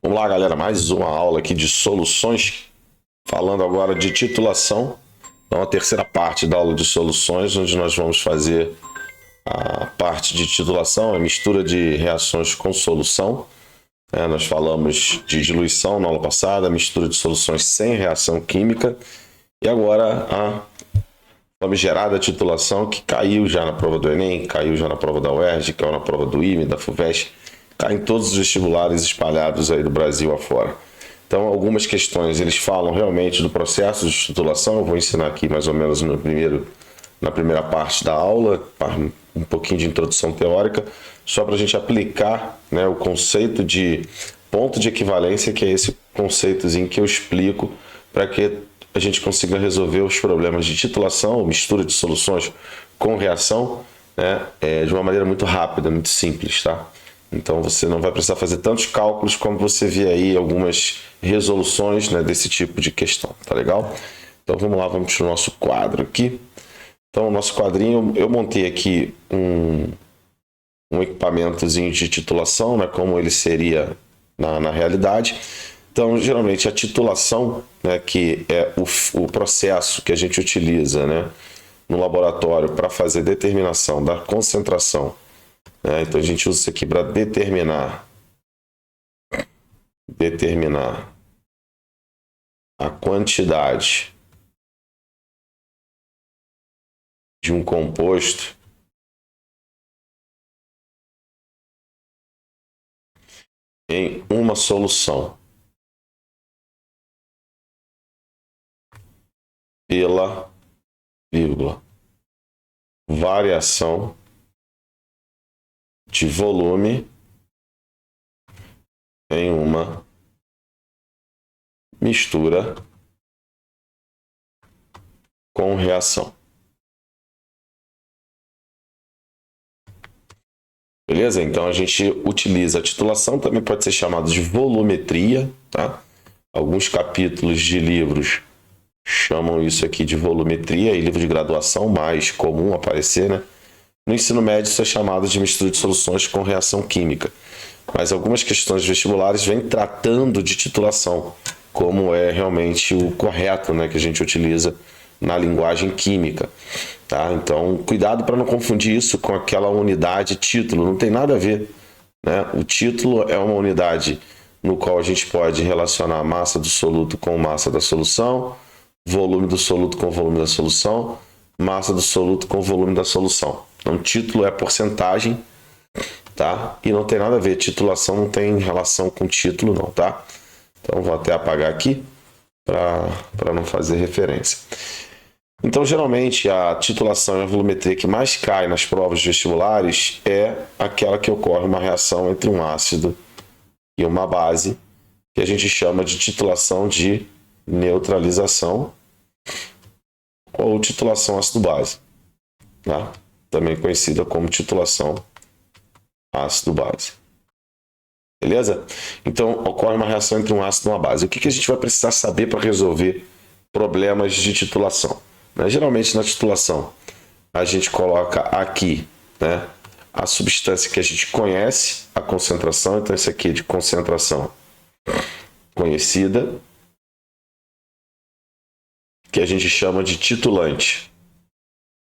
Vamos lá, galera, mais uma aula aqui de soluções, falando agora de titulação. Então, a terceira parte da aula de soluções, onde nós vamos fazer a parte de titulação, a mistura de reações com solução. Nós falamos de diluição na aula passada, mistura de soluções sem reação química, e agora a famigerada titulação que caiu já na prova do Enem, caiu já na prova da UERJ, caiu na prova do IME, da FUVEST, cai em todos os vestibulares espalhados aí do Brasil afora. Então, algumas questões, eles falam realmente do processo de titulação. Eu vou ensinar aqui mais ou menos na primeira parte da aula, um pouquinho de introdução teórica, só para a gente aplicar, né, o conceito de ponto de equivalência, que é esse conceitozinho que eu explico para que a gente consiga resolver os problemas de titulação, mistura de soluções com reação, né, de uma maneira muito rápida, muito simples, tá? Então você não vai precisar fazer tantos cálculos como você vê aí algumas resoluções, né, desse tipo de questão, tá legal? Então vamos lá, vamos para o nosso quadro aqui. Então o nosso quadrinho, eu montei aqui um equipamentozinho de titulação, né, como ele seria na realidade. Então geralmente a titulação, né, que é o processo que a gente utiliza, né, no laboratório para fazer determinação da concentração. Então a gente usa isso aqui para determinar a quantidade de um composto em uma solução pela variação de volume em uma mistura com reação. Beleza? Então a gente utiliza a titulação, também pode ser chamado de volumetria, tá? Alguns capítulos de livros chamam isso aqui de volumetria, e livro de graduação mais comum aparecer, né? No ensino médio isso é chamado de mistura de soluções com reação química. Mas algumas questões vestibulares vêm tratando de titulação, como é realmente o correto, né, que a gente utiliza na linguagem química. Tá? Então, cuidado para não confundir isso com aquela unidade título, não tem nada a ver. Né? O título é uma unidade no qual a gente pode relacionar a massa do soluto com massa da solução, volume do soluto com volume da solução, massa do soluto com volume da solução. Então, título é porcentagem, tá? E não tem nada a ver, titulação não tem relação com título não, tá? Então vou até apagar aqui para não fazer referência. Então geralmente a titulação e a volumetria que mais cai nas provas vestibulares é aquela que ocorre uma reação entre um ácido e uma base, que a gente chama de titulação de neutralização ou titulação ácido-base, tá? Também conhecida como titulação ácido-base. Beleza? Então, ocorre uma reação entre um ácido e uma base. O que a gente vai precisar saber para resolver problemas de titulação? Geralmente, na titulação, a gente coloca aqui, né, a substância que a gente conhece, a concentração. Então, esse aqui é de concentração conhecida, que a gente chama de titulante.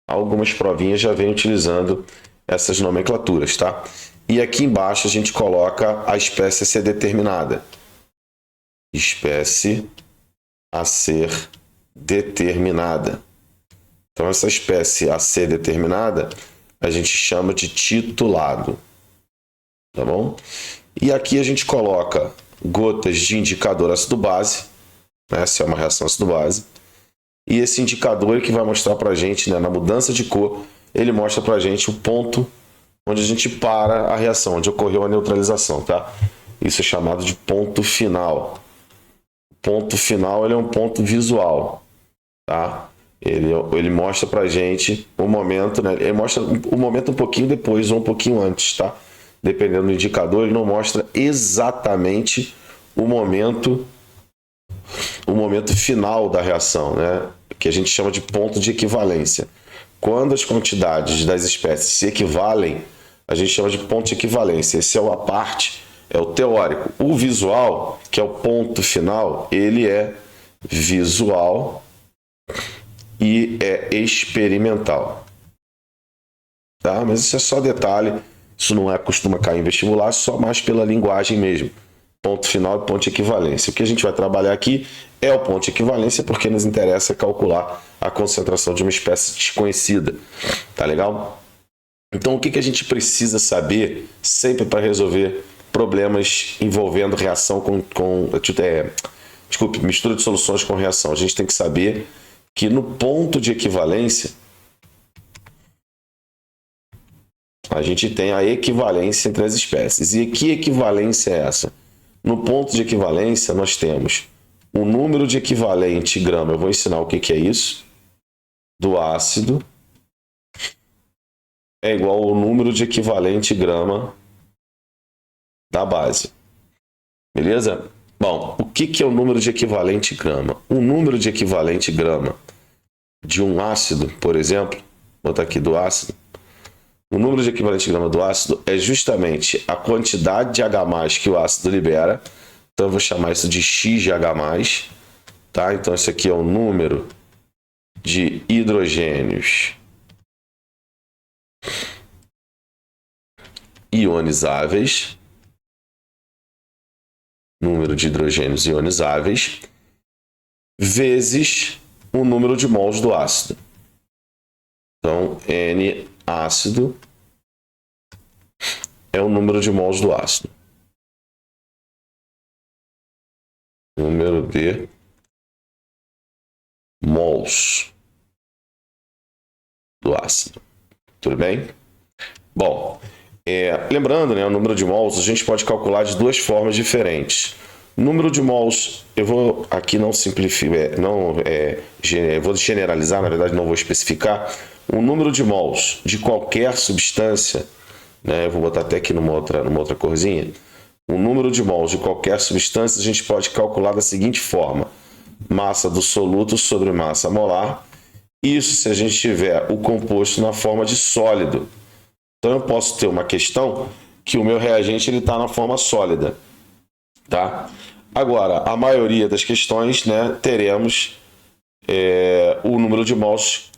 Algumas provinhas já vêm utilizando essas nomenclaturas, tá? E aqui embaixo a gente coloca a espécie a ser determinada. Espécie a ser determinada. Então, essa espécie a ser determinada a gente chama de titulado. Tá bom? E aqui a gente coloca gotas de indicador ácido-base, né? Se é uma reação ácido-base. E esse indicador que vai mostrar para a gente, né, na mudança de cor, ele mostra para a gente o ponto onde a gente para a reação, onde ocorreu a neutralização, tá? Isso é chamado de ponto final. O ponto final, ele é um ponto visual, tá? Ele mostra pra gente o momento, né? Ele mostra o momento um pouquinho depois ou um pouquinho antes, tá? Dependendo do indicador, ele não mostra exatamente o momento final da reação, né? Que a gente chama de ponto de equivalência. Quando as quantidades das espécies se equivalem, a gente chama de ponto de equivalência. Essa é a parte é o teórico. O visual, que é o ponto final, ele é visual e é experimental. Tá? Mas isso é só detalhe, isso não costuma cair em vestibular, só mais pela linguagem mesmo. Ponto final e ponto de equivalência. O que a gente vai trabalhar aqui é o ponto de equivalência, porque nos interessa calcular a concentração de uma espécie desconhecida. Tá legal? Então, o que a gente precisa saber sempre para resolver problemas envolvendo reação mistura de soluções com reação? A gente tem que saber que no ponto de equivalência a gente tem a equivalência entre as espécies. E que equivalência é essa? No ponto de equivalência, nós temos o número de equivalente grama. Eu vou ensinar o que é isso. Do ácido é igual ao número de equivalente grama da base. Beleza? Bom, o que é o número de equivalente grama? O número de equivalente grama de um ácido, por exemplo, vou botar aqui do ácido. O número de equivalente grama do ácido é justamente a quantidade de H+ que o ácido libera. Então eu vou chamar isso de X de H+. Tá? Então isso aqui é o número de hidrogênios ionizáveis. Número de hidrogênios ionizáveis vezes o número de mols do ácido. Então, N ácido é o número de mols do ácido. Número de mols do ácido. Tudo bem? Bom, lembrando, né, o número de mols a gente pode calcular de duas formas diferentes. Número de mols, eu vou aqui não simplificar, eu vou generalizar, na verdade não vou especificar. O número de mols de qualquer substância, né, eu vou botar até aqui numa outra corzinha. O número de mols de qualquer substância a gente pode calcular da seguinte forma: massa do soluto sobre massa molar. Isso se a gente tiver o composto na forma de sólido. Então eu posso ter uma questão que o meu reagente está na forma sólida. Tá? Agora, a maioria das questões, né, teremos o número de mols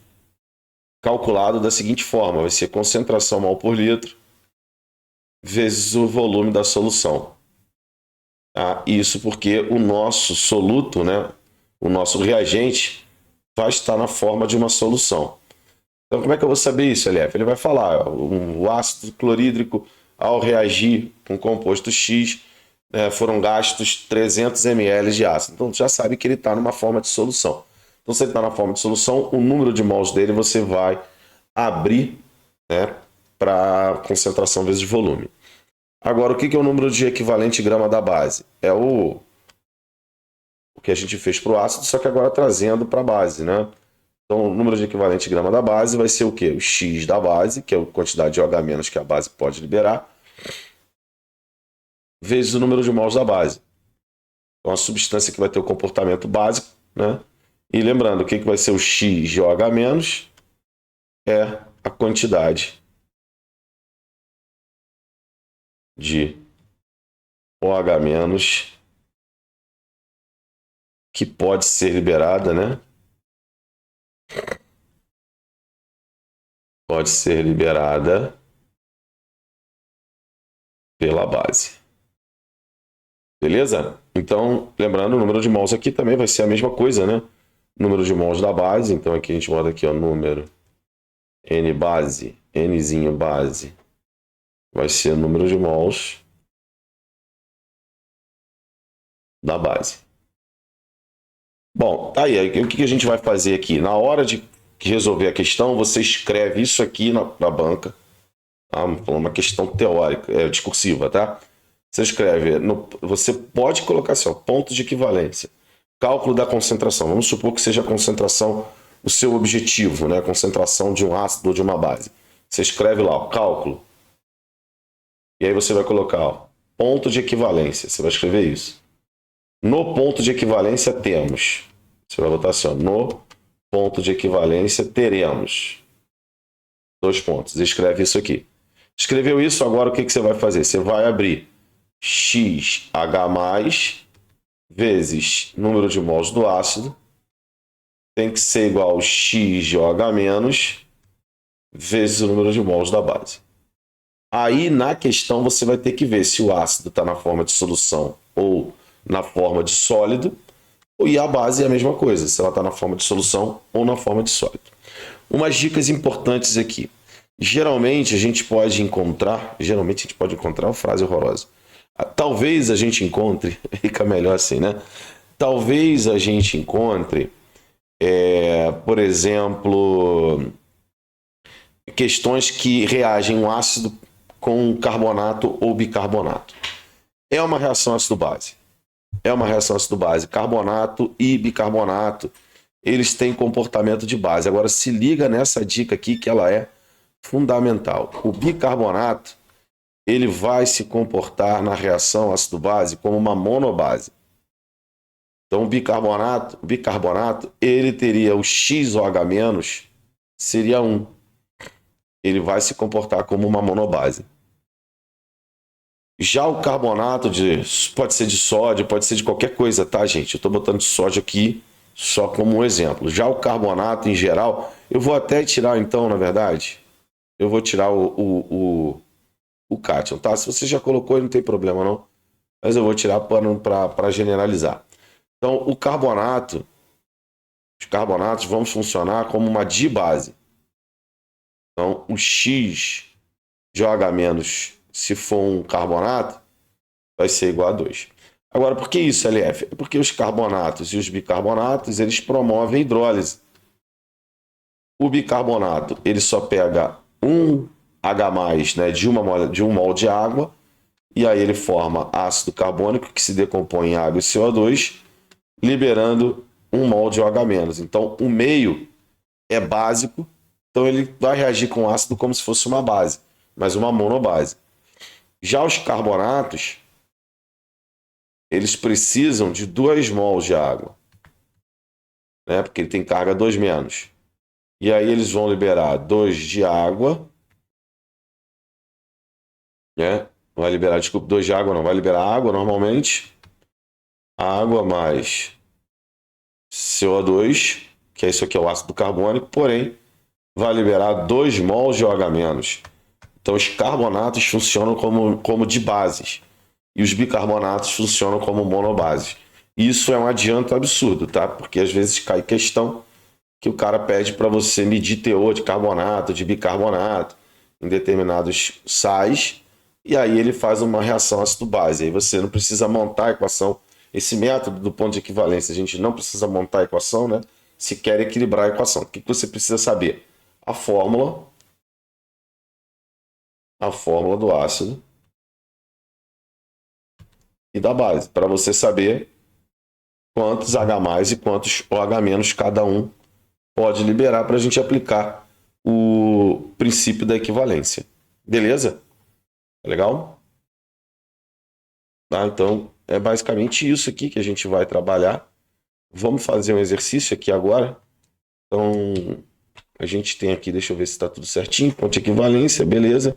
calculado da seguinte forma: vai ser concentração mol por litro vezes o volume da solução. Tá? Isso porque o nosso soluto, né, o nosso reagente, vai estar na forma de uma solução. Então, como é que eu vou saber isso, LF? Ele vai falar: o ácido clorídrico, ao reagir com o composto X, foram gastos 300 ml de ácido. Então, já sabe que ele está numa forma de solução. Então, se ele está na forma de solução, o número de mols dele você vai abrir, né, para concentração vezes volume. Agora, o que é o número de equivalente grama da base? É o que a gente fez para o ácido, só que agora trazendo para a base, né? Então, o número de equivalente grama da base vai ser o quê? O X da base, que é a quantidade de OH- que a base pode liberar, vezes o número de mols da base. Então, a substância que vai ter o comportamento básico, né? E lembrando, o que vai ser o X de OH- é a quantidade de OH- que pode ser liberada, né? Pode ser liberada pela base. Beleza? Então, lembrando, o número de mols aqui também vai ser a mesma coisa, né? Número de mols da base. Então, aqui a gente bota aqui, ó, número N base, Nzinho base, vai ser o número de mols da base. Bom, tá aí. O que a gente vai fazer aqui? Na hora de resolver a questão, você escreve isso aqui na banca. Tá? Uma questão teórica, discursiva, tá? Você escreve, você pode colocar assim, ó, ponto de equivalência, cálculo da concentração. Vamos supor que seja a concentração o seu objetivo, né? A concentração de um ácido ou de uma base. Você escreve lá, ó, cálculo. E aí você vai colocar, ó, ponto de equivalência. Você vai escrever isso. No ponto de equivalência temos. Você vai botar assim, ó, no ponto de equivalência teremos. 2 pontos. Escreve isso aqui. Escreveu isso, agora o que você vai fazer? Você vai abrir XH+, vezes número de mols do ácido, tem que ser igual a X de OH- vezes o número de mols da base. Aí, na questão, você vai ter que ver se o ácido está na forma de solução ou na forma de sólido, e a base é a mesma coisa, se ela está na forma de solução ou na forma de sólido. Umas dicas importantes aqui. Geralmente a gente pode encontrar uma frase horrorosa. Talvez a gente encontre, fica melhor assim, né? Talvez a gente encontre, por exemplo, questões que reagem um ácido com carbonato ou bicarbonato. É uma reação ácido-base. Carbonato e bicarbonato, eles têm comportamento de base. Agora, se liga nessa dica aqui que ela é fundamental. O bicarbonato, ele vai se comportar na reação ácido-base como uma monobase. Então, o bicarbonato, ele teria o XOH-, seria 1. Ele vai se comportar como uma monobase. Já o carbonato pode ser de sódio, pode ser de qualquer coisa, tá, gente? Eu estou botando de sódio aqui só como um exemplo. Já o carbonato, em geral, eu vou até tirar, então, na verdade, eu vou tirar o cátion, tá? Se você já colocou, não tem problema, não. Mas eu vou tirar para generalizar. Então, os carbonatos vão funcionar como uma dibase. Então, o X de OH-, se for um carbonato, vai ser igual a 2. Agora, por que isso, LF? É porque os carbonatos e os bicarbonatos, eles promovem hidrólise. O bicarbonato, ele só pega um H+, né, de um mol de água, e aí ele forma ácido carbônico, que se decompõe em água e CO2, liberando um mol de OH-. Então, o meio é básico, então ele vai reagir com ácido como se fosse uma base, mas uma monobase. Já os carbonatos, eles precisam de 2 mols de água, né? Porque ele tem carga 2-. E aí eles vão liberar 2 de água, né? Vai liberar, desculpa, 2 de água não, vai liberar água normalmente. Água mais CO2, que é isso aqui, é o ácido carbônico, porém vai liberar 2 mols de OH-. Então os carbonatos funcionam como dibases e os bicarbonatos funcionam como monobases. Isso é um adianto absurdo, tá? Porque às vezes cai questão que o cara pede para você medir teor de carbonato, de bicarbonato em determinados sais, e aí ele faz uma reação ácido-base. Aí você não precisa montar a equação. Esse método do ponto de equivalência, a gente não precisa montar a equação, né? Se quer equilibrar a equação. O que você precisa saber? A fórmula do ácido e da base, para você saber quantos H+ e quantos OH- cada um pode liberar para a gente aplicar o princípio da equivalência. Beleza? Legal? Tá? Então, é basicamente isso aqui que a gente vai trabalhar. Vamos fazer um exercício aqui agora. Então, a gente tem aqui, deixa eu ver se está tudo certinho, ponto de equivalência, beleza.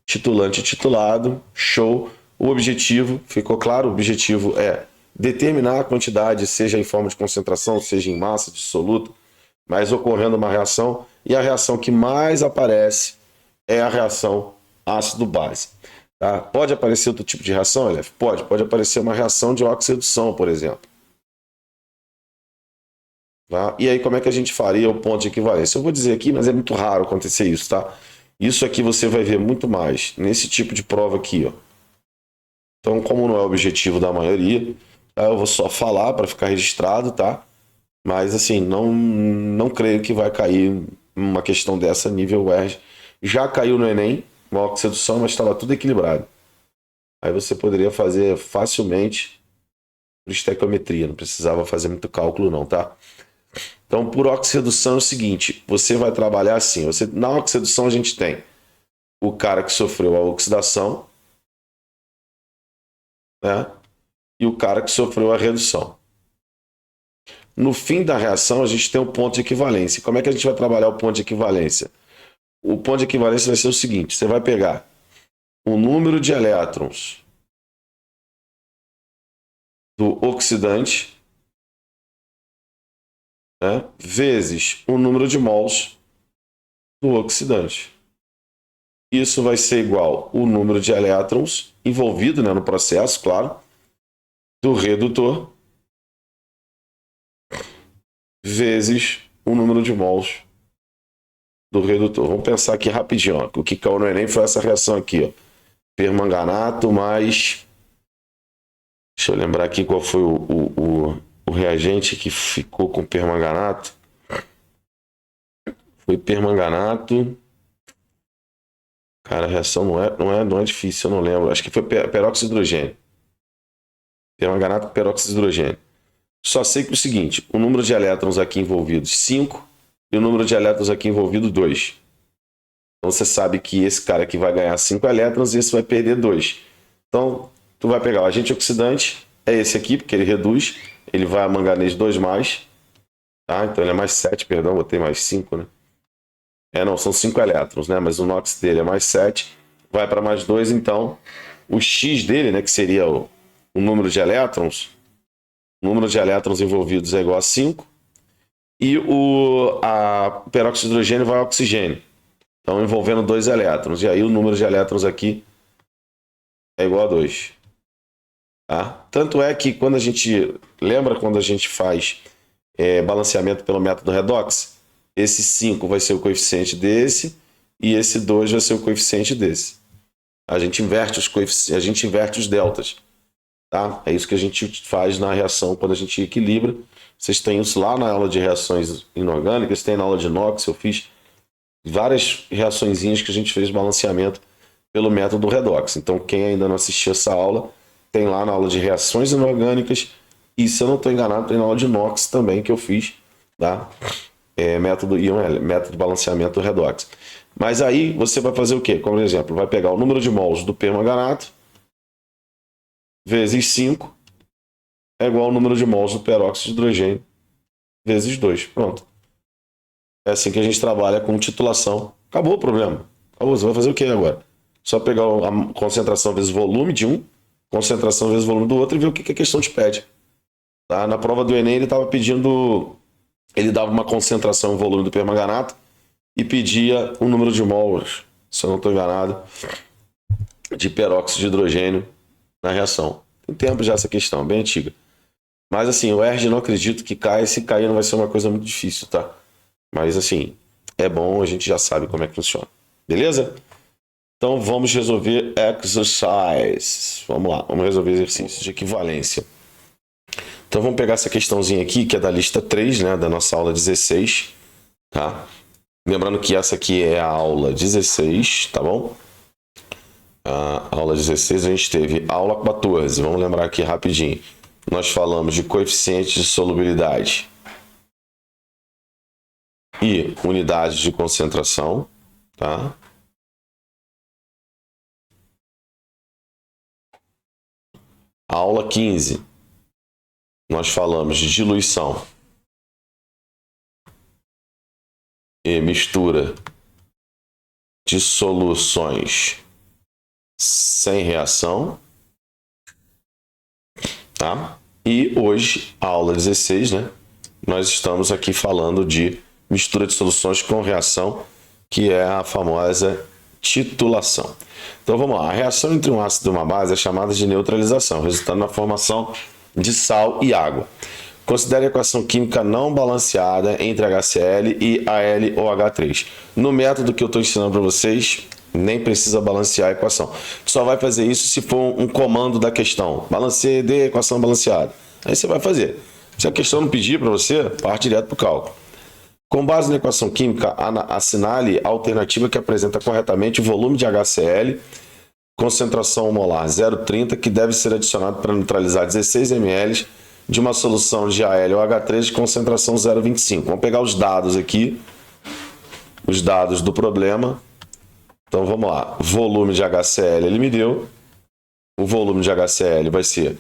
Titulante e titulado, show. O objetivo, ficou claro? O objetivo é determinar a quantidade, seja em forma de concentração, seja em massa, dissoluto, mas ocorrendo uma reação, e a reação que mais aparece é a reação ácido-base. Tá? Pode aparecer outro tipo de reação, LF? Pode aparecer uma reação de oxidação, por exemplo. Tá? E aí, como é que a gente faria o ponto de equivalência? Eu vou dizer aqui, mas é muito raro acontecer isso, tá? Isso aqui você vai ver muito mais nesse tipo de prova aqui, ó. Então, como não é o objetivo da maioria, tá? Eu vou só falar para ficar registrado, tá? Mas, assim, não creio que vai cair uma questão dessa nível UERJ. Já caiu no Enem, uma oxidação, mas estava tudo equilibrado. Aí você poderia fazer facilmente por estequiometria, não precisava fazer muito cálculo não, tá? Então, por oxidação é o seguinte, você vai trabalhar assim, na oxidação a gente tem o cara que sofreu a oxidação, né? E o cara que sofreu a redução. No fim da reação, a gente tem um ponto de equivalência. Como é que a gente vai trabalhar o ponto de equivalência? O ponto de equivalência vai ser o seguinte, você vai pegar o número de elétrons do oxidante, né, vezes o número de mols do oxidante. Isso vai ser igual ao número de elétrons envolvido, né, no processo, claro, do redutor, vezes o número de mols do redutor. Vamos pensar aqui rapidinho. Ó. O que caiu no Enem foi essa reação aqui. Ó. Permanganato mais... Deixa eu lembrar aqui qual foi o reagente que ficou com permanganato. Foi permanganato. Cara, a reação não é difícil, eu não lembro. Acho que foi peróxido de hidrogênio. Permanganato com peróxido de hidrogênio. Só sei que é o seguinte, o número de elétrons aqui envolvidos, 5, e o número de elétrons aqui envolvido, 2. Então você sabe que esse cara aqui vai ganhar 5 elétrons e esse vai perder 2. Então, tu vai pegar o agente oxidante, é esse aqui, porque ele reduz, ele vai a manganês 2+, tá? Então ele é mais 7, perdão, botei mais 5, né? Não, são 5 elétrons, né? Mas o NOx dele é mais 7, vai para mais 2, então o X dele, né, que seria o número de elétrons, o número de elétrons envolvidos é igual a 5, e o peróxido de hidrogênio vai ao oxigênio. Então, envolvendo 2 elétrons. E aí, o número de elétrons aqui é igual a 2. Tá? Tanto é que quando a gente... Lembra quando a gente faz balanceamento pelo método redox? Esse 5 vai ser o coeficiente desse e esse 2 vai ser o coeficiente desse. A gente inverte os deltas. Tá? É isso que a gente faz na reação quando a gente equilibra. Vocês têm isso lá na aula de reações inorgânicas, tem na aula de NOx, eu fiz várias reaçõezinhas que a gente fez balanceamento pelo método redox. Então, quem ainda não assistiu essa aula, tem lá na aula de reações inorgânicas e, se eu não estou enganado, tem na aula de NOx também que eu fiz, tá? Método de balanceamento redox. Mas aí você vai fazer o quê? Como exemplo, vai pegar o número de mols do permanganato vezes 5 é igual ao número de mols do peróxido de hidrogênio vezes 2. Pronto. É assim que a gente trabalha com titulação. Acabou o problema. Acabou. Você vai fazer o que agora? Só pegar a concentração vezes volume de um, concentração vezes volume do outro e ver o que a questão te pede. Tá? Na prova do Enem ele estava pedindo... Ele dava uma concentração e volume do permanganato e pedia um número de mols, se eu não estou enganado, de peróxido de hidrogênio na reação. Tem tempo já essa questão, bem antiga. Mas assim, o ERG não acredito que caia. Se cair não vai ser uma coisa muito difícil, tá? Mas assim, é bom, a gente já sabe como é que funciona. Beleza? Então vamos resolver exercises. Vamos lá, vamos resolver exercícios de equivalência. Então vamos pegar essa questãozinha aqui, que é da lista 3, né, da nossa aula 16, tá? Lembrando que essa aqui é a aula 16, tá bom? A aula 16 a gente teve aula 14, vamos lembrar aqui rapidinho. Nós falamos de coeficientes de solubilidade e unidades de concentração, tá? Aula 15, nós falamos de diluição e mistura de soluções sem reação, tá? E hoje, a aula 16, né? Nós estamos aqui falando de mistura de soluções com reação, que é a famosa titulação. Então vamos lá, a reação entre um ácido e uma base é chamada de neutralização, resultando na formação de sal e água. Considere a equação química não balanceada entre HCl e AlOH3. No método que eu estou ensinando para vocês, nem precisa balancear a equação. Só vai fazer isso se for um comando da questão. Balanceie a equação balanceada. Aí você vai fazer. Se a questão não pedir para você, parte direto para o cálculo. Com base na equação química, assinale a alternativa que apresenta corretamente o volume de HCl, concentração molar 0,30, que deve ser adicionado para neutralizar 16 ml de uma solução de AlOH3 de concentração 0,25. Vamos pegar os dados aqui, os dados do problema. Então vamos lá, volume de HCl ele me deu, o volume de HCl vai ser,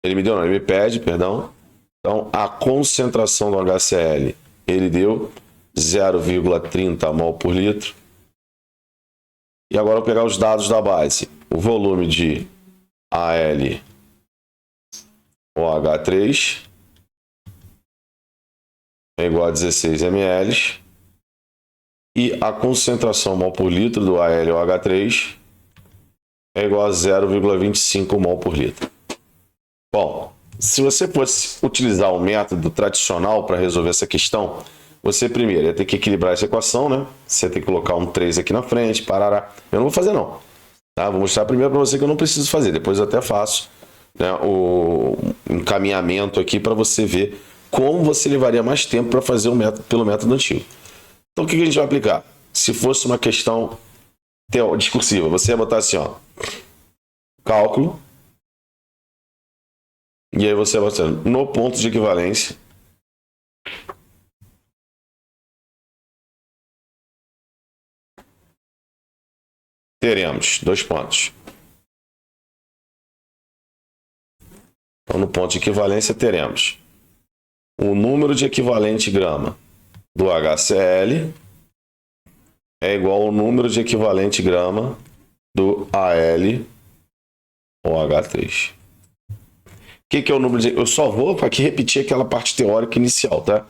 ele me deu não, ele me pede, perdão. Então a concentração do HCl ele deu 0,30 mol por litro. E agora eu vou pegar os dados da base, o volume de Al OH3 é igual a 16 ml. E a concentração mol por litro do AlOH3 é igual a 0,25 mol por litro. Bom, se você fosse utilizar o método tradicional para resolver essa questão, você primeiro ia ter que equilibrar essa equação, né? Você ia ter que colocar um 3 aqui na frente, parará. Eu não vou fazer não, tá? Vou mostrar primeiro para você que eu não preciso fazer, depois eu até faço, né, o encaminhamento aqui para você ver como você levaria mais tempo para fazer o método pelo método antigo. Então, o que a gente vai aplicar? Se fosse uma questão discursiva, você ia botar assim, ó, cálculo, e aí você vai botar no ponto de equivalência, teremos 2 pontos. Então, no ponto de equivalência, teremos o número de equivalente grama do HCl é igual ao número de equivalente grama do AlOH3. O que é o número de... Eu só vou aqui repetir aquela parte teórica inicial, tá?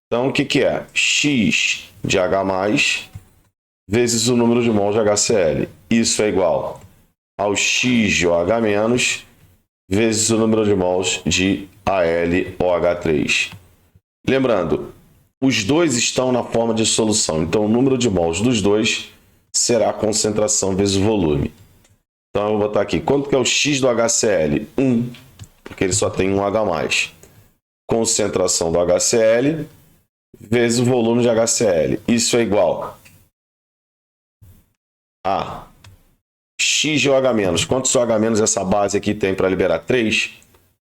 Então, o que é? X de H+, vezes o número de mols de HCl. Isso é igual ao X de OH- vezes o número de mols de AlOH3. Lembrando, os dois estão na forma de solução, então o número de mols dos dois será a concentração vezes o volume. Então eu vou botar aqui, quanto que é o X do HCl? 1, porque ele só tem um H+. Concentração do HCl vezes o volume de HCl. Isso é igual a X de OH-. Quantos OH- essa base aqui tem para liberar? 3.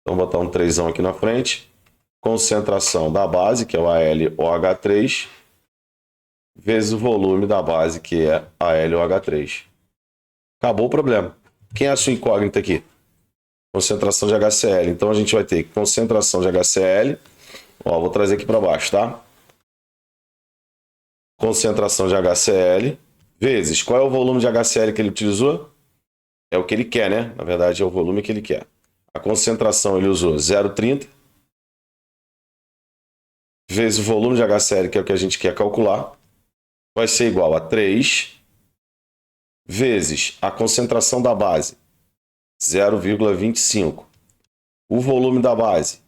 Então vou botar um 3 aqui na frente. Concentração da base, que é o AlOH3, vezes o volume da base, que é AlOH3. Acabou o problema. Quem é a sua incógnita aqui? Concentração de HCl. Então a gente vai ter concentração de HCl. Ó, vou trazer aqui para baixo, tá? Concentração de HCl vezes. Qual é o volume de HCl que ele utilizou? É o que ele quer, né? Na verdade, é o volume que ele quer. A concentração ele usou 0,30 vezes o volume de HCl, que é o que a gente quer calcular, vai ser igual a 3 vezes a concentração da base, 0,25. O volume da base,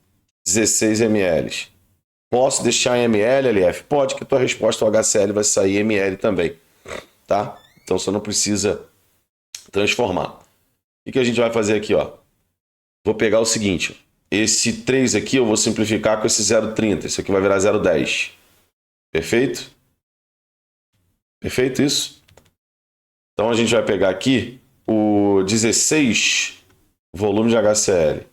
16 ml. Posso deixar em ml, LF? Pode, que a tua resposta ao HCl vai sair ml também, tá? Então você não precisa transformar. O que a gente vai fazer aqui, ó? Vou pegar o seguinte, esse 3 aqui eu vou simplificar com esse 0,30. Isso aqui vai virar 0,10. Perfeito? Perfeito isso? Então a gente vai pegar aqui o 16 volume de HCl.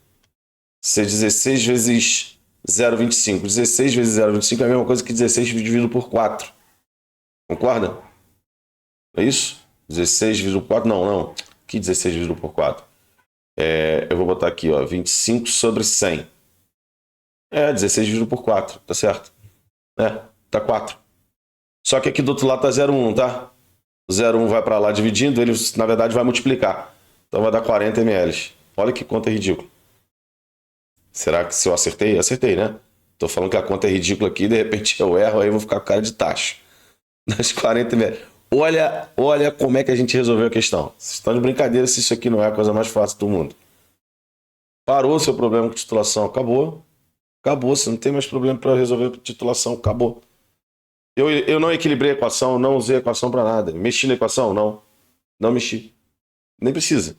Ser 16 vezes 0,25. 16 vezes 0,25 é a mesma coisa que 16 dividido por 4. Concorda? É isso? 16 dividido por 4? Não. Que 16 dividido por 4? Eu vou botar aqui, ó, 25 sobre 100. 16 dividido por 4, tá certo? Tá 4. Só que aqui do outro lado tá 0,1, tá? O 0,1 vai para lá dividindo, ele na verdade vai multiplicar. Então vai dar 40 ml. Olha que conta ridícula. Será que se eu acertei? Acertei, né? Tô falando que a conta é ridícula aqui, de repente eu erro, aí eu vou ficar com cara de taxa. Das 40 ml. Olha como é que a gente resolveu a questão. Vocês estão de brincadeira se isso aqui não é a coisa mais fácil do mundo. Parou o seu problema com titulação, acabou. Acabou, você não tem mais problema para resolver titulação, acabou. Eu não equilibrei a equação, não usei a equação para nada. Mexi na equação? Não mexi. Nem precisa.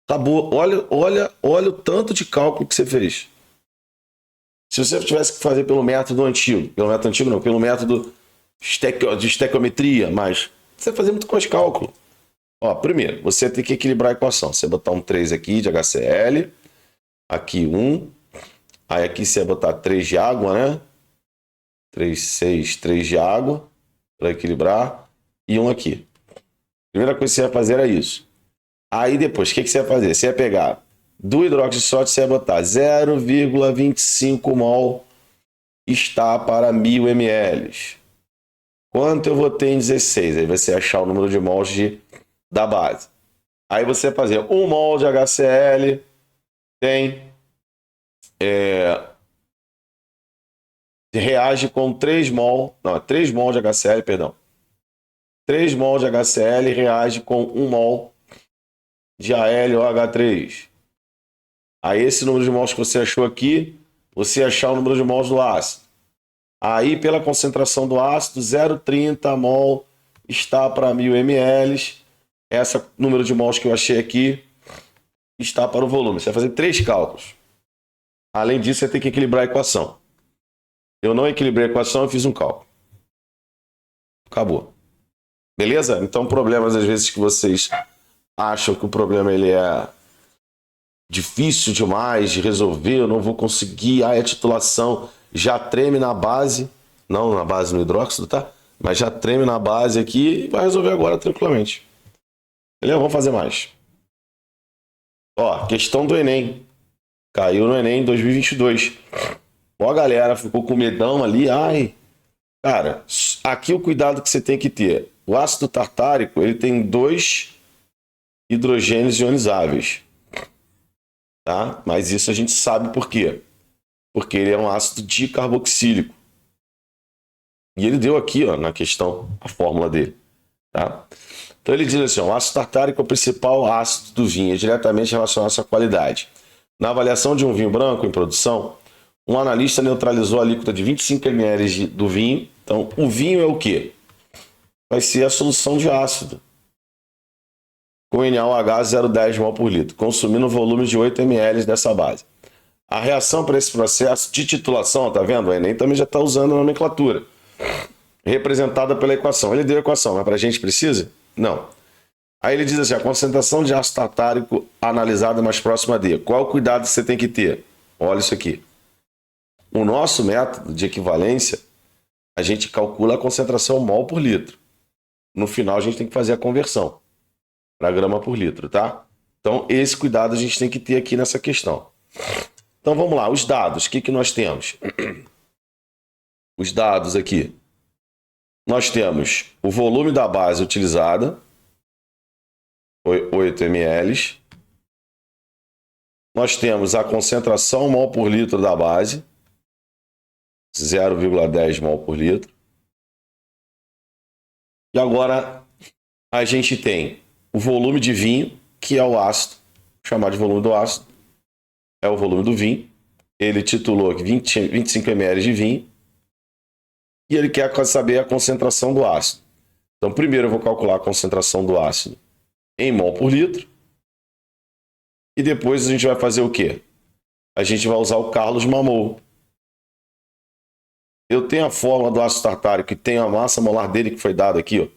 Acabou. Olha o tanto de cálculo que você fez. Se você tivesse que fazer pelo método antigo não, pelo método de estequiometria, mas você vai fazer muito mais cálculo. Ó, primeiro, você tem que equilibrar a equação. Você botar um 3 aqui de HCl, aqui 1, aí aqui você vai botar 3 de água, né? 3, 6, 3 de água, para equilibrar, e 1 aqui. Primeira coisa que você vai fazer é isso. Aí depois, o que você vai fazer? Você vai pegar do hidróxido de sódio, você vai botar 0,25 mol está para 1000 ml. Quanto eu vou ter em 16? Aí você achar o número de mols da base. Aí você vai fazer 1 mol de HCl tem reage com 3 mol, não, 3 mol de HCl, perdão. 3 mol de HCl reage com 1 mol de AlOH3. Aí esse número de mols que você achou aqui, você achar o número de mols do ácido. Aí pela concentração do ácido, 0,30 mol está para 1000 ml. Esse número de mols que eu achei aqui está para o volume. Você vai fazer 3 cálculos. Além disso, você tem que equilibrar a equação. Eu não equilibrei a equação, eu fiz um cálculo. Acabou. Beleza? Então, problemas às vezes que vocês acham que o problema ele é difícil demais de resolver, eu não vou conseguir, a titulação já treme na base, não na base no hidróxido, tá? Mas já treme na base aqui e vai resolver agora tranquilamente. Beleza? Vamos fazer mais. Ó, questão do Enem. Caiu no Enem em 2022. Ó, a galera ficou com medão ali, ai. Cara, aqui o cuidado que você tem que ter. O ácido tartárico, ele tem 2 hidrogênios ionizáveis. Tá? Mas isso a gente sabe por quê. Porque ele é um ácido dicarboxílico. E ele deu aqui, ó, na questão, a fórmula dele. Tá? Então ele diz assim, ó, o ácido tartárico é o principal ácido do vinho, é diretamente relacionado à sua qualidade. Na avaliação de um vinho branco em produção, um analista neutralizou a líquida de 25 ml do vinho. Então, o vinho é o quê? Vai ser a solução de ácido. Com NaOH 0,10 mol por litro, consumindo um volume de 8 ml dessa base. A reação para esse processo de titulação, tá vendo? O Enem também já está usando a nomenclatura. Representada pela equação. Ele deu a equação, mas para a gente precisa? Não. Aí ele diz assim, a concentração de ácido tartárico analisada mais próxima de. Qual o cuidado que você tem que ter? Olha isso aqui. O nosso método de equivalência, a gente calcula a concentração mol por litro. No final, a gente tem que fazer a conversão para grama por litro, tá? Então, esse cuidado a gente tem que ter aqui nessa questão. Então, vamos lá. Os dados, o que nós temos? Os dados aqui. Nós temos o volume da base utilizada, 8 ml. Nós temos a concentração mol por litro da base, 0,10 mol por litro. E agora a gente tem o volume de vinho, que é o ácido, chamado de volume do ácido, é o volume do vinho. Ele titulou aqui 25 ml de vinho. E ele quer saber a concentração do ácido. Então, primeiro eu vou calcular a concentração do ácido em mol por litro. E depois a gente vai fazer o quê? A gente vai usar o Carlos Mamou. Eu tenho a fórmula do ácido tartárico e tenho a massa molar dele que foi dada aqui, ó.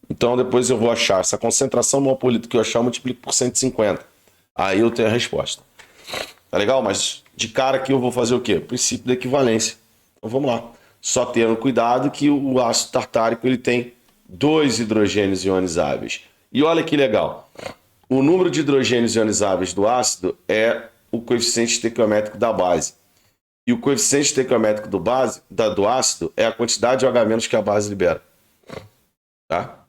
Então, depois eu vou achar essa concentração mol por litro que eu achar, eu multiplico por 150. Aí eu tenho a resposta. Tá legal? Mas de cara aqui eu vou fazer o quê? Princípio da equivalência. Então, vamos lá. Só tendo cuidado que o ácido tartárico ele tem 2 hidrogênios ionizáveis. E olha que legal. O número de hidrogênios ionizáveis do ácido é o coeficiente estequiométrico da base. E o coeficiente estequiométrico do ácido é a quantidade de OH- que a base libera. Tá?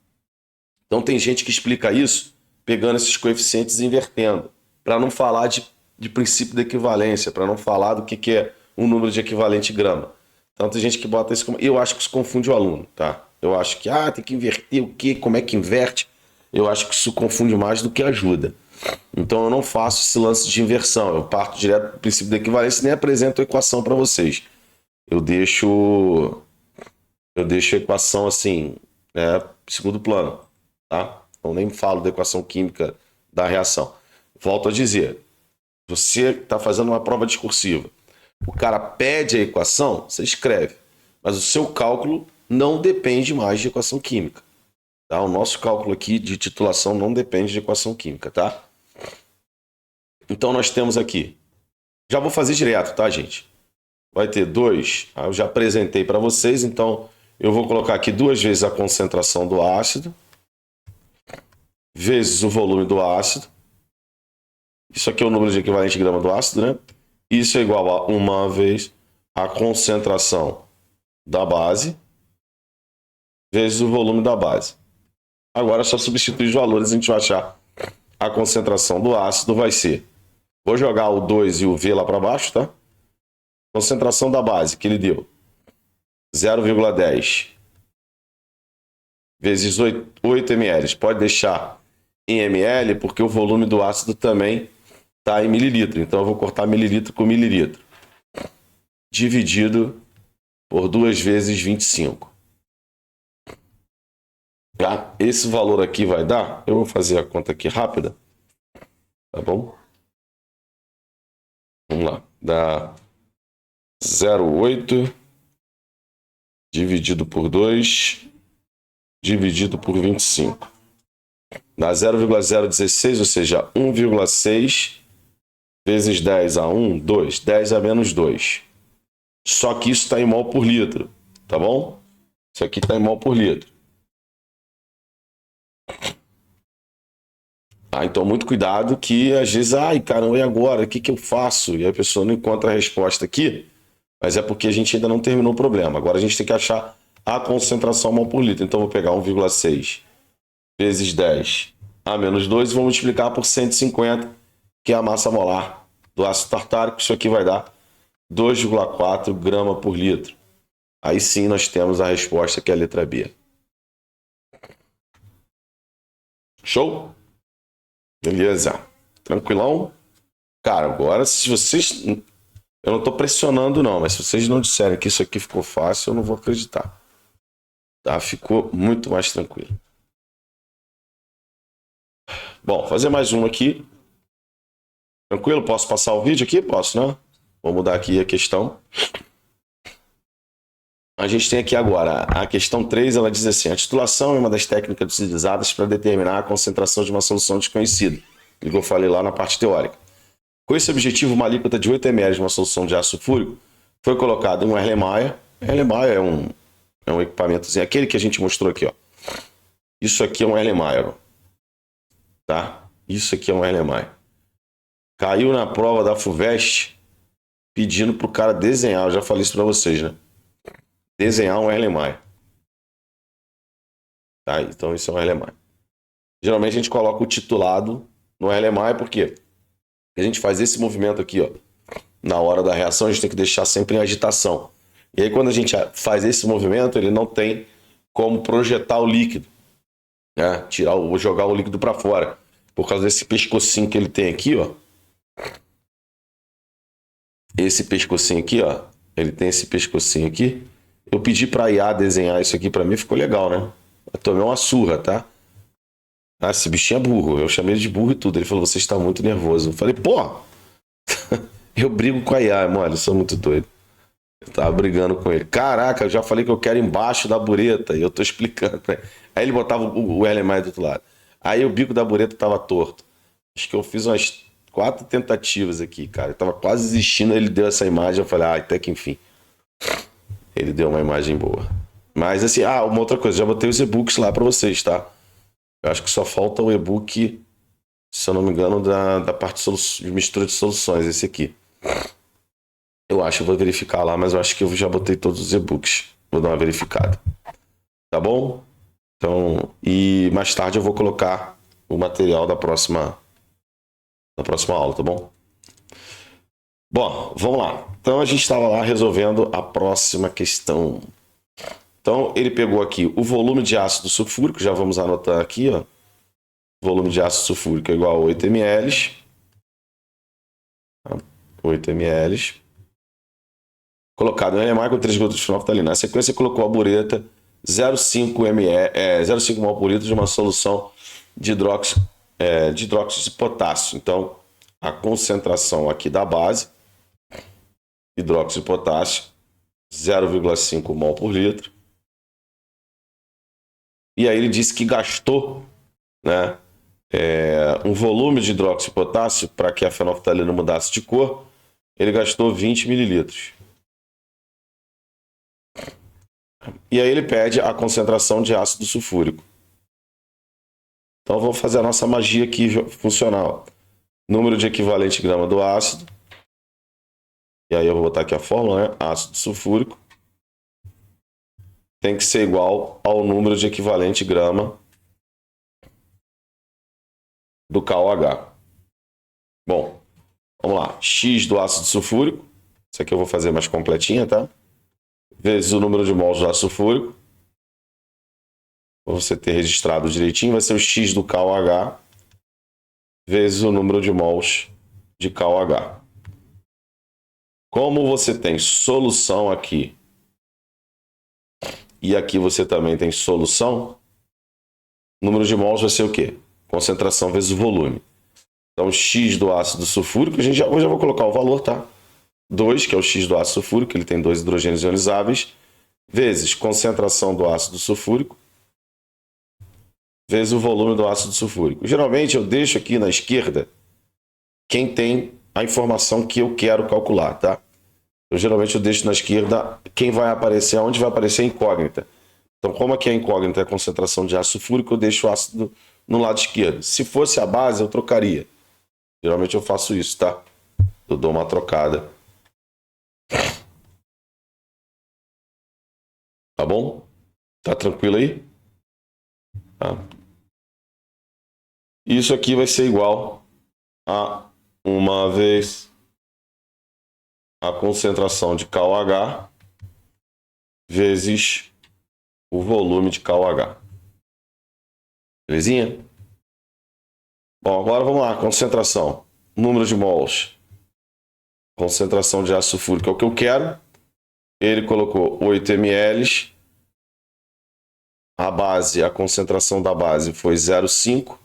Então tem gente que explica isso pegando esses coeficientes e invertendo, para não falar de princípio da equivalência, para não falar do que é um número de equivalente grama. Então tem gente que bota isso como... Eu acho que isso confunde o aluno, tá? Eu acho que, tem que inverter o quê? Como é que inverte? Eu acho que isso confunde mais do que ajuda. Então eu não faço esse lance de inversão. Eu parto direto do princípio da equivalência e nem apresento a equação para vocês. Eu deixo a equação assim, segundo plano, tá? Eu nem falo da equação química da reação. Volto a dizer, você está fazendo uma prova discursiva. O cara pede a equação, você escreve. Mas o seu cálculo não depende mais de equação química. Tá? O nosso cálculo aqui de titulação não depende de equação química, tá? Então nós temos aqui. Já vou fazer direto, tá, gente? Vai ter 2. Eu já apresentei para vocês, então eu vou colocar aqui 2 vezes a concentração do ácido, vezes o volume do ácido. Isso aqui é o número de equivalente grama do ácido, né? Isso é igual a 1 vez a concentração da base vezes o volume da base. Agora é só substituir os valores, a gente vai achar a concentração do ácido vai ser Vou jogar o 2 e o V lá para baixo, tá? Concentração da base que ele deu. 0,10 vezes 8 ml. Pode deixar em ml, porque o volume do ácido também está em mililitro. Então, eu vou cortar mililitro com mililitro. Dividido por 2 vezes 25. Tá? Esse valor aqui vai dar... Eu vou fazer a conta aqui rápida. Tá bom? Vamos lá. Dá 0,8 dividido por 2 dividido por 25. Dá 0,016, ou seja, 1,6 vezes 10 a 1, 2. 10 a menos 2. Só que isso está em mol por litro, tá bom? Isso aqui está em mol por litro. Então, muito cuidado que às vezes, ai, caramba, e agora? O que eu faço? E a pessoa não encontra a resposta aqui, mas é porque a gente ainda não terminou o problema. Agora a gente tem que achar a concentração mol por litro. Então, eu vou pegar 1,6 vezes 10 a menos 2 e vou multiplicar por 150, que é a massa molar do ácido tartárico. Isso aqui vai dar 2,4 grama por litro. Aí sim nós temos a resposta, que é a letra B. Show? Beleza. Tranquilão? Cara, agora se vocês... Eu não estou pressionando não, mas se vocês não disserem que isso aqui ficou fácil, eu não vou acreditar. Tá? Ficou muito mais tranquilo. Bom, fazer mais uma aqui. Tranquilo? Posso passar o vídeo aqui? Posso, né? Vou mudar aqui a questão. A gente tem aqui agora a questão 3, ela diz assim: a titulação é uma das técnicas utilizadas para determinar a concentração de uma solução desconhecida, que eu falei lá na parte teórica. Com esse objetivo, uma alíquota de 8 ml de uma solução de ácido sulfúrico foi colocada em um Erlenmeyer. Erlenmeyer é um equipamentozinho, aquele que a gente mostrou aqui, ó. Isso aqui é um Erlenmeyer, tá? Isso aqui é um Erlenmeyer. Caiu na prova da FUVEST pedindo para o cara desenhar, eu já falei isso para vocês, né? Desenhar um Erlenmeyer. Tá? Então isso é um Erlenmeyer. Geralmente a gente coloca o titulado no Erlenmeyer, por quê? Porque a gente faz esse movimento aqui, ó. Na hora da reação a gente tem que deixar sempre em agitação. E aí quando a gente faz esse movimento, ele não tem como projetar o líquido, né? Jogar o líquido para fora. Por causa desse pescocinho que ele tem aqui, ó. Esse pescocinho aqui, ó. Ele tem esse pescocinho aqui. Eu pedi para a IA desenhar isso aqui para mim, ficou legal, né? Eu tomei uma surra, tá? Ah, esse bichinho é burro. Eu chamei ele de burro e tudo. Ele falou, você está muito nervoso. Eu falei, pô, eu brigo com a IA, mano, eu sou muito doido. Eu tava brigando com ele. Caraca, eu já falei que eu quero embaixo da bureta. E eu tô explicando, né? Aí ele botava o Erlenmeyer do outro lado. Aí o bico da bureta tava torto. Acho que eu fiz umas 4 tentativas aqui, cara. Eu tava quase desistindo, ele deu essa imagem. Eu falei, até que enfim. Ele deu uma imagem boa. Mas assim, uma outra coisa, já botei os e-books lá para vocês, tá? Eu acho que só falta o e-book, se eu não me engano, da parte de mistura de soluções, esse aqui. Eu acho que eu vou verificar lá, mas eu acho que eu já botei todos os e-books. Vou dar uma verificada. Tá bom? Então, e mais tarde eu vou colocar o material da próxima aula, tá bom? Bom, vamos lá. Então a gente estava lá resolvendo a próxima questão. Então ele pegou aqui o volume de ácido sulfúrico, já vamos anotar aqui, ó. Volume de ácido sulfúrico é igual a 8 ml. 8 ml. Colocado em Erlenmeyer com 3 gotas de fenolftalina. Na sequência colocou a bureta 0,5 mol por litro de uma solução de hidróxido de potássio. Então a concentração aqui da base, hidróxido de potássio, 0,5 mol por litro. E aí ele disse que gastou, né, um volume de hidróxido de potássio para que a fenolftalina mudasse de cor. Ele gastou 20 mililitros. E aí ele pede a concentração de ácido sulfúrico. Então vamos fazer a nossa magia aqui funcional. Número de equivalente grama do ácido. E aí eu vou botar aqui a fórmula, né? Ácido sulfúrico tem que ser igual ao número de equivalente grama do KOH. Bom, Vamos lá. X do ácido sulfúrico. Isso aqui eu vou fazer mais completinha, tá? Vezes o número de mols do ácido sulfúrico. Para você ter registrado direitinho, vai ser o X do KOH vezes o número de mols de KOH. Como você tem solução aqui e aqui você também tem solução, o número de mols vai ser o quê? Concentração vezes o volume. Então, X do ácido sulfúrico, eu já vou colocar o valor, tá? 2, que é o X do ácido sulfúrico, ele tem 2 hidrogênios ionizáveis, vezes concentração do ácido sulfúrico, vezes o volume do ácido sulfúrico. Geralmente, eu deixo aqui na esquerda quem tem a informação que eu quero calcular, tá? Geralmente eu deixo na esquerda quem vai aparecer, onde vai aparecer a incógnita. Então, como aqui a incógnita é a concentração de ácido sulfúrico, eu deixo o ácido no lado esquerdo. Se fosse a base, eu trocaria. Geralmente eu faço isso, tá? Eu dou uma trocada. Tá bom? Tá tranquilo aí? Tá. Isso aqui vai ser igual a uma vez a concentração de KOH vezes o volume de KOH. Belezinha? Bom, agora vamos lá. Concentração. Número de mols. Concentração de ácido sulfúrico é o que eu quero. Ele colocou 8 ml. A base, a concentração da base foi 0,5.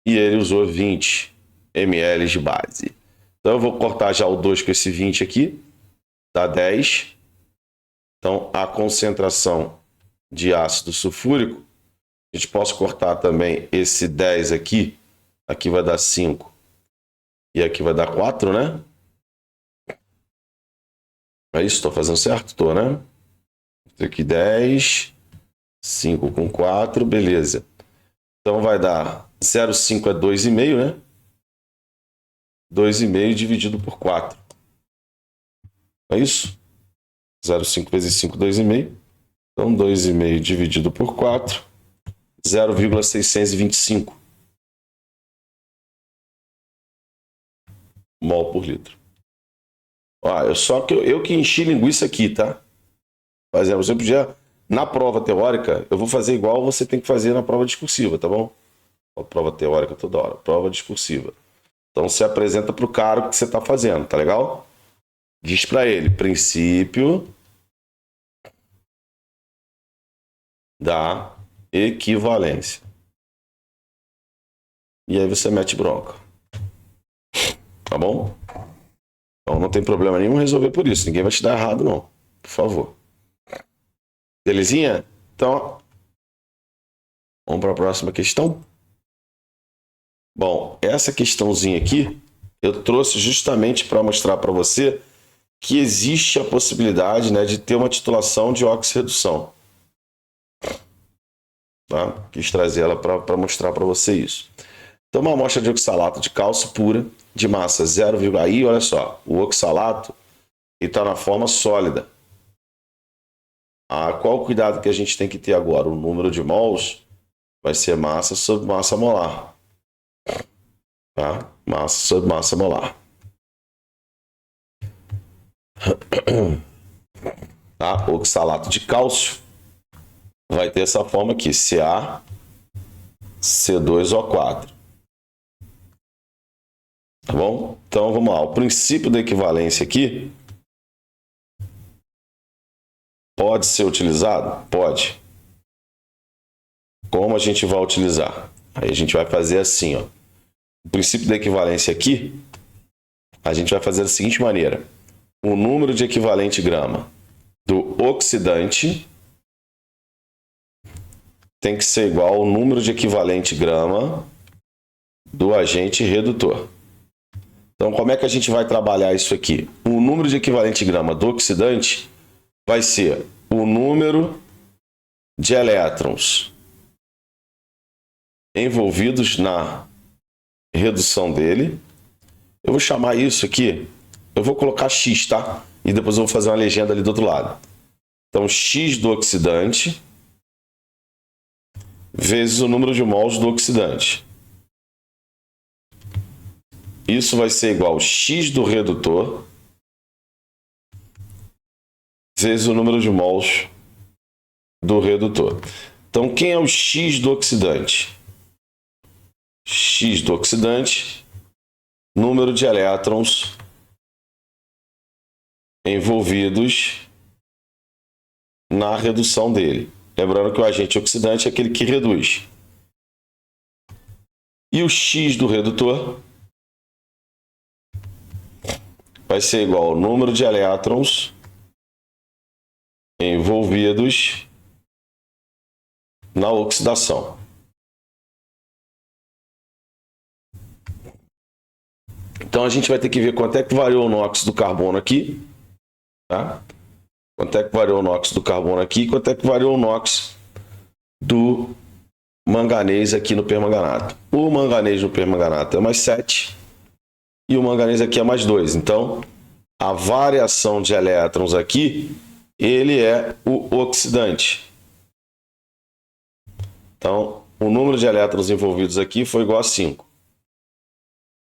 E ele usou 20 ml de base. Então eu vou cortar já o 2 com esse 20 aqui. Dá 10. Então a concentração de ácido sulfúrico, a gente pode cortar também esse 10 aqui. Aqui vai dar 5. E aqui vai dar 4, né? É isso? Estou fazendo certo? Estou, né? Aqui 10. 5 com 4, beleza. Então vai dar 0,5 é 2,5, né? 2,5 dividido por 4. É isso? 0,5 vezes 5, 2,5. Então 2,5 dividido por 4, 0,625 mol por litro. Ó, só que eu que enchi linguiça aqui, tá? Por exemplo, você podia, na prova teórica, eu vou fazer igual você tem que fazer na prova discursiva, tá bom? A prova teórica toda hora, prova discursiva. Então você apresenta para o cara o que você está fazendo, tá legal? Diz para ele, princípio da equivalência. E aí você mete bronca. Tá bom? Então não tem problema nenhum resolver por isso. Ninguém vai te dar errado, não. Por favor. Belezinha? Então, vamos para a próxima questão. Bom, essa questãozinha aqui eu trouxe justamente para mostrar para você que existe a possibilidade, né, de ter uma titulação de oxirredução. Tá? Quis trazer ela para mostrar para você isso. Então, uma amostra de oxalato de cálcio pura, de massa 0, aí, olha só, o oxalato está na forma sólida. Qual o cuidado que a gente tem que ter agora? O número de mols vai ser massa sobre massa molar. Tá? Massa sobre massa molar. Tá? Oxalato de cálcio vai ter essa forma aqui, Ca, C2O4. Tá bom? Então vamos lá. O princípio da equivalência aqui pode ser utilizado? Pode. Como a gente vai utilizar? Aí a gente vai fazer assim, ó. O princípio da equivalência aqui, a gente vai fazer da seguinte maneira. O número de equivalente grama do oxidante tem que ser igual ao número de equivalente grama do agente redutor. Então, como é que a gente vai trabalhar isso aqui? O número de equivalente grama do oxidante vai ser o número de elétrons envolvidos na redução dele. Eu vou chamar isso aqui, eu vou colocar X, tá? E depois eu vou fazer uma legenda ali do outro lado. Então, X do oxidante vezes o número de mols do oxidante. Isso vai ser igual ao X do redutor vezes o número de mols do redutor. Então, quem é o X do oxidante? X do oxidante, número de elétrons envolvidos na redução dele. Lembrando que o agente oxidante é aquele que reduz. E o X do redutor vai ser igual ao número de elétrons envolvidos na oxidação. Então a gente vai ter que ver quanto é que variou o NOx do carbono aqui, tá? Quanto é que variou o NOx do carbono aqui e quanto é que variou o NOx do manganês aqui no permanganato. O manganês no permanganato é mais 7 e o manganês aqui é mais 2. Então, a variação de elétrons aqui, ele é o oxidante. Então, o número de elétrons envolvidos aqui foi igual a 5.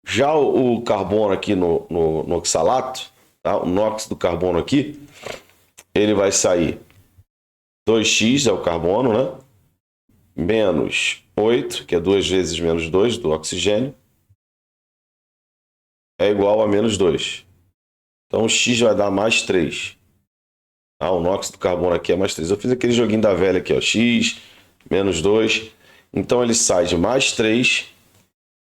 Já o carbono aqui no oxalato, tá? O NOx do carbono aqui, ele vai sair 2x, é o carbono, né? Menos 8, que é 2 vezes menos 2 do oxigênio, é igual a menos 2. Então, o x vai dar mais 3. Ah, o NOx do carbono aqui é mais 3. Eu fiz aquele joguinho da velha aqui, ó, x, menos 2. Então, ele sai de mais 3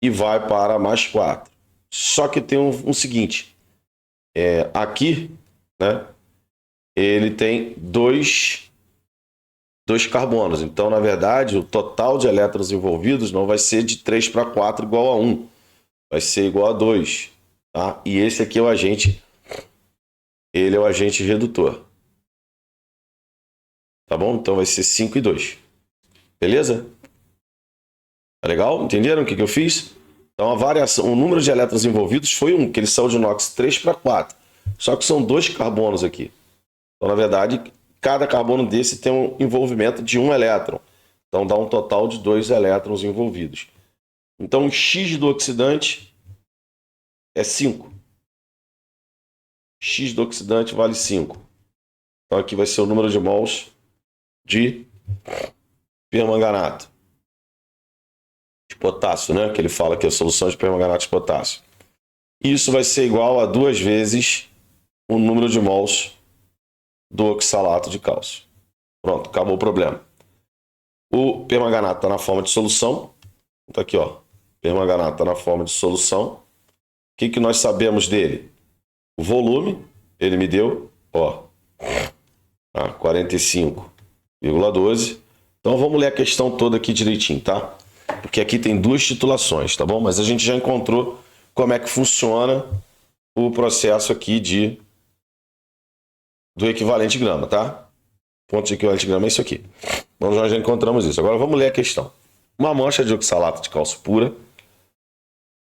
e vai para mais 4. Só que tem um seguinte. Aqui, né, ele tem dois carbonos. Então, na verdade, o total de elétrons envolvidos não vai ser de 3 para 4 igual a 1. Vai ser igual a 2. Tá? E esse aqui é o agente. Ele é o agente redutor. Tá bom? Então, vai ser 5 e 2. Beleza? Tá legal? Entenderam o que eu fiz? Então, a variação, o número de elétrons envolvidos foi 1, que ele saiu de NOx 3 para 4. Só que são 2 carbonos aqui. Então, na verdade, cada carbono desse tem um envolvimento de 1 elétron. Então, dá um total de 2 elétrons envolvidos. Então, o X do oxidante é 5. X do oxidante vale 5. Então, aqui vai ser o número de mols de permanganato. De potássio, né? Que ele fala que é a solução de permanganato de potássio. Isso vai ser igual a 2 vezes o número de mols do oxalato de cálcio. Pronto, acabou o problema. O permanganato está na forma de solução. Está aqui, ó. Permanganato está na forma de solução. O que nós sabemos dele? O volume, ele me deu, ó, 45,12. Então vamos ler a questão toda aqui direitinho, tá? Porque aqui tem 2 titulações, tá bom? Mas a gente já encontrou como é que funciona o processo aqui do equivalente grama, tá? Ponto de equivalente grama é isso aqui. Então nós já encontramos isso. Agora vamos ler a questão. Uma amostra de oxalato de cálcio pura,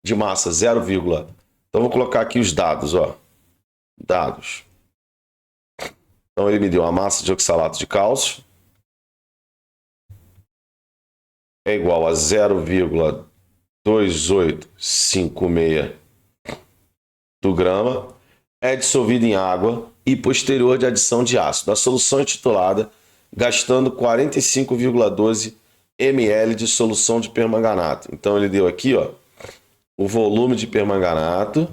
de massa 0, então vou colocar aqui os dados, ó. Dados. Então ele me deu a massa de oxalato de cálcio é igual a 0,2856 do grama, é dissolvido em água e posterior de adição de ácido. A solução é titulada gastando 45,12 ml de solução de permanganato. Então ele deu aqui, ó, o volume de permanganato,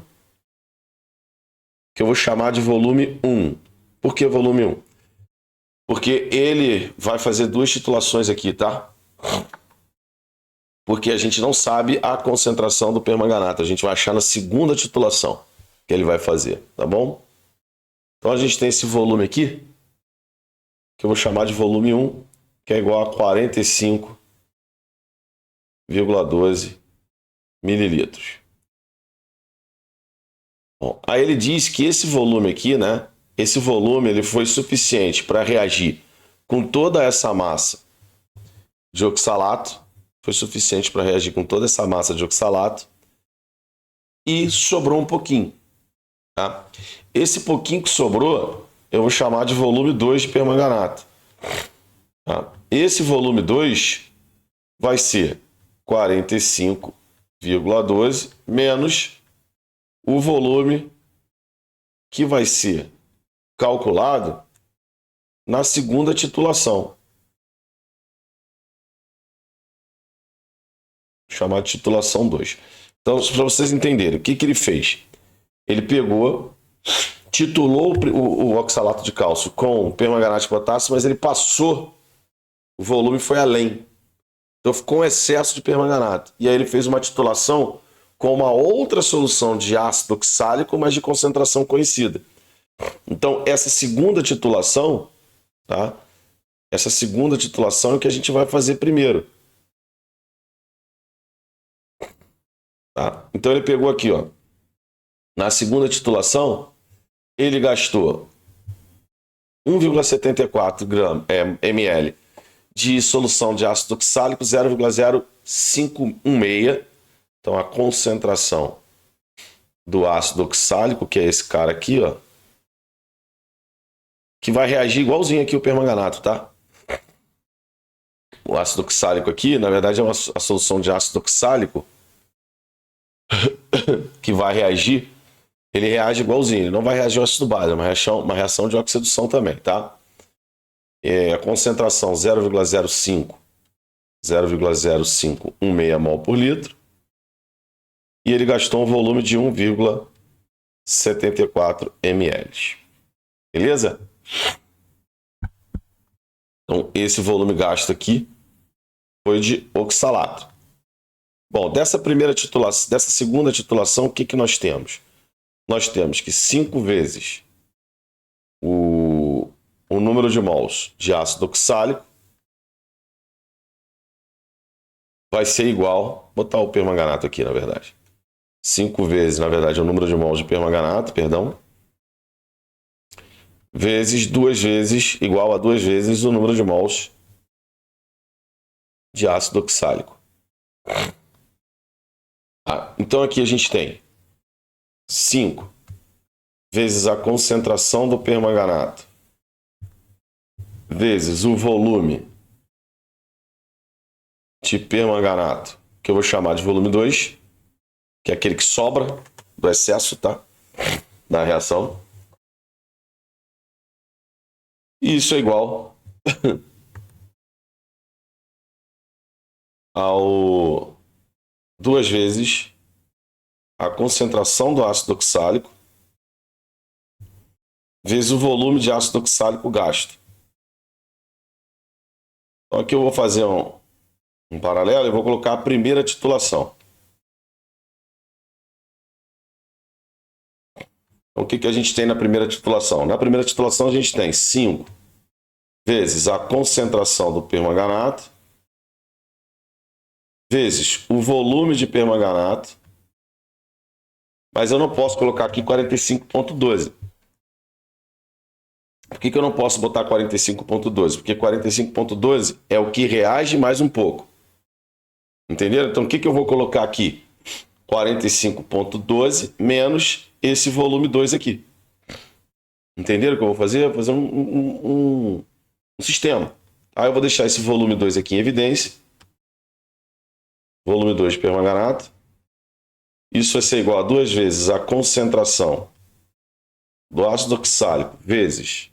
que eu vou chamar de volume 1. Por que volume 1? Porque ele vai fazer 2 titulações aqui, tá? Porque a gente não sabe a concentração do permanganato. A gente vai achar na segunda titulação que ele vai fazer, tá bom? Então a gente tem esse volume aqui, que eu vou chamar de volume 1, que é igual a 45,12 mililitros. Bom, aí ele diz que esse volume aqui, né? Esse volume ele foi suficiente para reagir com toda essa massa de oxalato. Foi suficiente para reagir com toda essa massa de oxalato. E sobrou um pouquinho. Tá? Esse pouquinho que sobrou, eu vou chamar de volume 2 de permanganato. Tá? Esse volume 2 vai ser 45,12 menos o volume que vai ser calculado na segunda titulação. Chamar de titulação 2. Então, para vocês entenderem, o que ele fez? Ele pegou, titulou o oxalato de cálcio com permanganato de potássio, mas ele passou, o volume foi além. Então ficou um excesso de permanganato. E aí ele fez uma titulação com uma outra solução de ácido oxálico, mas de concentração conhecida. Então essa segunda titulação, tá? Essa segunda titulação é o que a gente vai fazer primeiro. Tá? Então ele pegou aqui, ó. Na segunda titulação, ele gastou 1,74 ml de solução de ácido oxálico, 0,0516. Então a concentração do ácido oxálico, que é esse cara aqui, ó, que vai reagir igualzinho aqui o permanganato, tá? O ácido oxálico aqui, na verdade, é a solução de ácido oxálico que vai reagir. Ele reage igualzinho, ele não vai reagir ao ácido base, é uma reação de oxidação também, tá? A concentração 0,0516 mol por litro. E ele gastou um volume de 1,74 ml. Beleza? Então, esse volume gasto aqui foi de oxalato. Bom, dessa segunda titulação, o que nós temos? Nós temos que 5 vezes o número de mols de ácido oxálico vai ser igual, vou botar o permanganato aqui, na verdade. 5 vezes, na verdade, o número de mols de permanganato, perdão, vezes 2 vezes, igual a 2 vezes o número de mols de ácido oxálico. Então aqui a gente tem 5 vezes a concentração do permanganato vezes o volume de permanganato, que eu vou chamar de volume 2, que é aquele que sobra do excesso, tá? Da reação. E isso é igual ao 2 vezes a concentração do ácido oxálico vezes o volume de ácido oxálico gasto. Então aqui eu vou fazer um paralelo e vou colocar a primeira titulação. Então, o que a gente tem na primeira titulação? Na primeira titulação a gente tem 5 vezes a concentração do permanganato vezes o volume de permanganato, mas eu não posso colocar aqui 45,12. Por que eu não posso botar 45,12? Porque 45,12 é o que reage mais um pouco. Entenderam? Então, o que eu vou colocar aqui? 45,12 menos esse volume 2 aqui. Entenderam o que eu vou fazer? Vou fazer um sistema. Aí eu vou deixar esse volume 2 aqui em evidência. Volume 2 de permanganato. Isso vai ser igual a 2 vezes a concentração do ácido oxálico vezes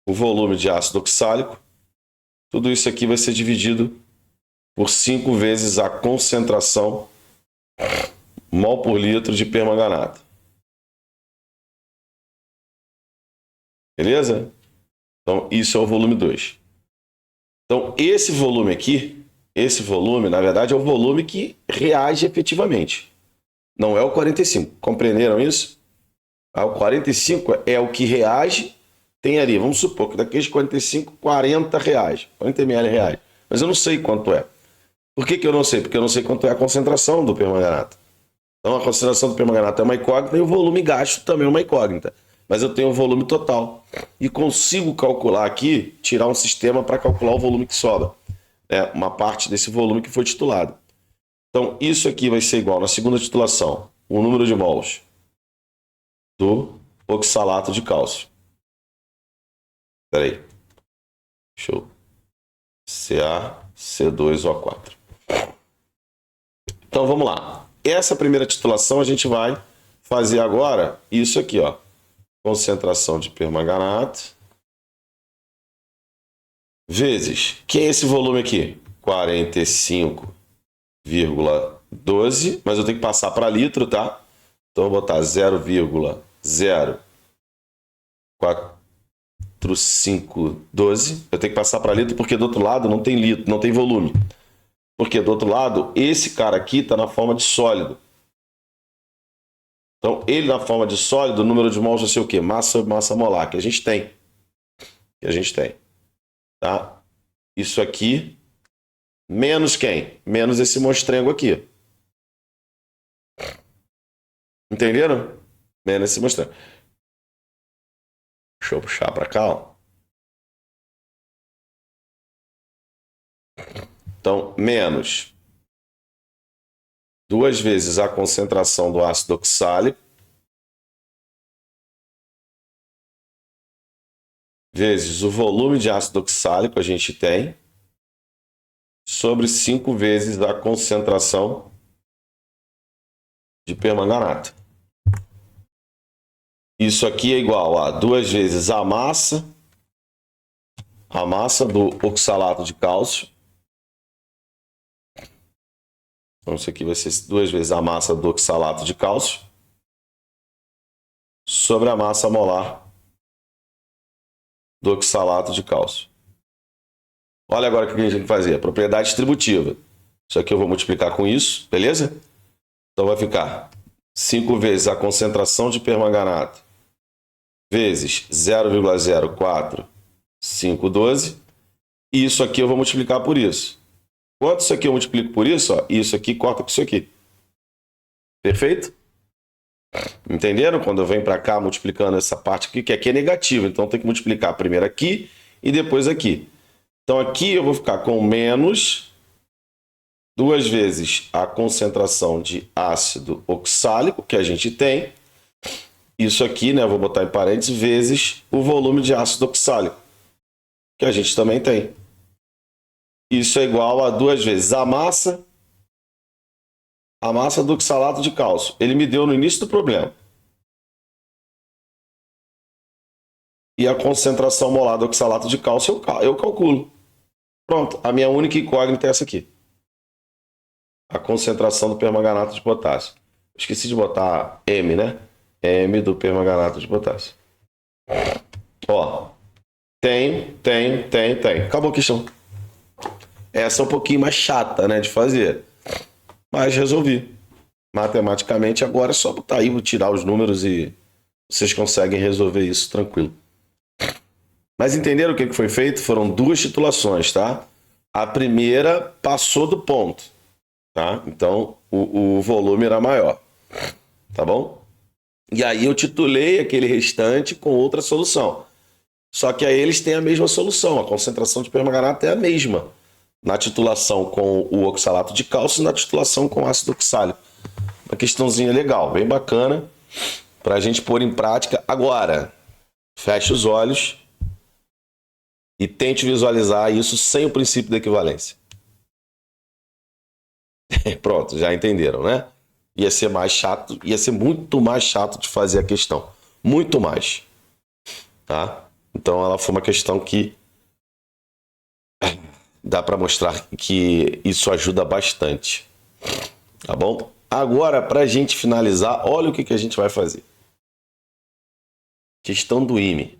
o volume de ácido oxálico. Tudo isso aqui vai ser dividido por 5 vezes a concentração mol por litro de permanganato. Beleza? Então, isso é o volume 2. Então, esse volume aqui, na verdade, é o volume que reage efetivamente. Não é o 45. Compreenderam isso? O 45 é o que reage. Tem ali, vamos supor que daqueles 45, 40 reais. 40 ml reais. Mas eu não sei quanto é. Por que eu não sei? Porque eu não sei quanto é a concentração do permanganato. Então, a concentração do permanganato é uma incógnita e o volume gasto também é uma incógnita. Mas eu tenho o volume total. E consigo calcular aqui, tirar um sistema para calcular o volume que sobra. Uma parte desse volume que foi titulado. Então, isso aqui vai ser igual na segunda titulação, o número de mols do oxalato de cálcio. Espera aí. Deixa eu... CaC2O4. Então, vamos lá. essa primeira titulação a gente vai fazer agora isso aqui, ó. Concentração de permanganato vezes, que é esse volume aqui? 45,12, mas eu tenho que passar para litro, tá? Então eu vou botar 0,04512. Eu tenho que passar para litro porque do outro lado não tem litro, não tem volume. Porque do outro lado, esse cara aqui está na forma de sólido. Então, ele na forma de sólido, o número de mols vai ser o quê? Massa sobre massa molar, que a gente tem. Que a gente tem. Tá? Isso aqui, menos quem? Menos esse monstrengo aqui. Entenderam? Menos esse monstrengo. Deixa eu puxar para cá, ó. Então, menos 2 vezes a concentração do ácido oxálico vezes o volume de ácido oxálico que a gente tem sobre 5 vezes a concentração de permanganato. Isso aqui é igual a 2 vezes a massa do oxalato de cálcio. Então, isso aqui vai ser 2 vezes a massa do oxalato de cálcio sobre a massa molar do oxalato de cálcio. Olha agora o que a gente tem que fazer. Propriedade distributiva. Isso aqui eu vou multiplicar com isso, beleza? Então vai ficar 5 vezes a concentração de permanganato vezes 0,04512. E isso aqui eu vou multiplicar por isso. Quanto isso aqui eu multiplico por isso? Ó, isso aqui corta com isso aqui. Perfeito? Entenderam? Quando eu venho para cá multiplicando essa parte aqui, que aqui é negativa. Então tem que multiplicar primeiro aqui e depois aqui. Então aqui eu vou ficar com menos 2 vezes a concentração de ácido oxálico que a gente tem. Isso aqui, né, eu vou botar em parênteses, vezes o volume de ácido oxálico que a gente também tem. Isso é igual a 2 vezes a massa do oxalato de cálcio. Ele me deu no início do problema. E a concentração molar do oxalato de cálcio eu calculo. Pronto, a minha única incógnita é essa aqui. A concentração do permanganato de potássio. Esqueci de botar M, né? M do permanganato de potássio. Ó, tem. Acabou a questão. Essa é um pouquinho mais chata, né, de fazer. Mas resolvi. Matematicamente, agora é só botar aí, vou tirar os números e vocês conseguem resolver isso tranquilo. Mas entenderam o que foi feito? Foram 2 titulações, tá? A primeira passou do ponto, tá? Então, o volume era maior, tá bom? E aí eu titulei aquele restante com outra solução. Só que aí eles têm a mesma solução, a concentração de permanganato é a mesma. Na titulação com o oxalato de cálcio e na titulação com ácido oxálico. Uma questãozinha legal, bem bacana, para a gente pôr em prática. Agora, feche os olhos e tente visualizar isso sem o princípio da equivalência. Pronto, já entenderam, né? Ia ser mais chato, ia ser muito mais chato de fazer a questão. Muito mais. Tá? Então ela foi uma questão que dá para mostrar que isso ajuda bastante. Tá bom? Agora, para a gente finalizar, olha o que a gente vai fazer. Questão do IME.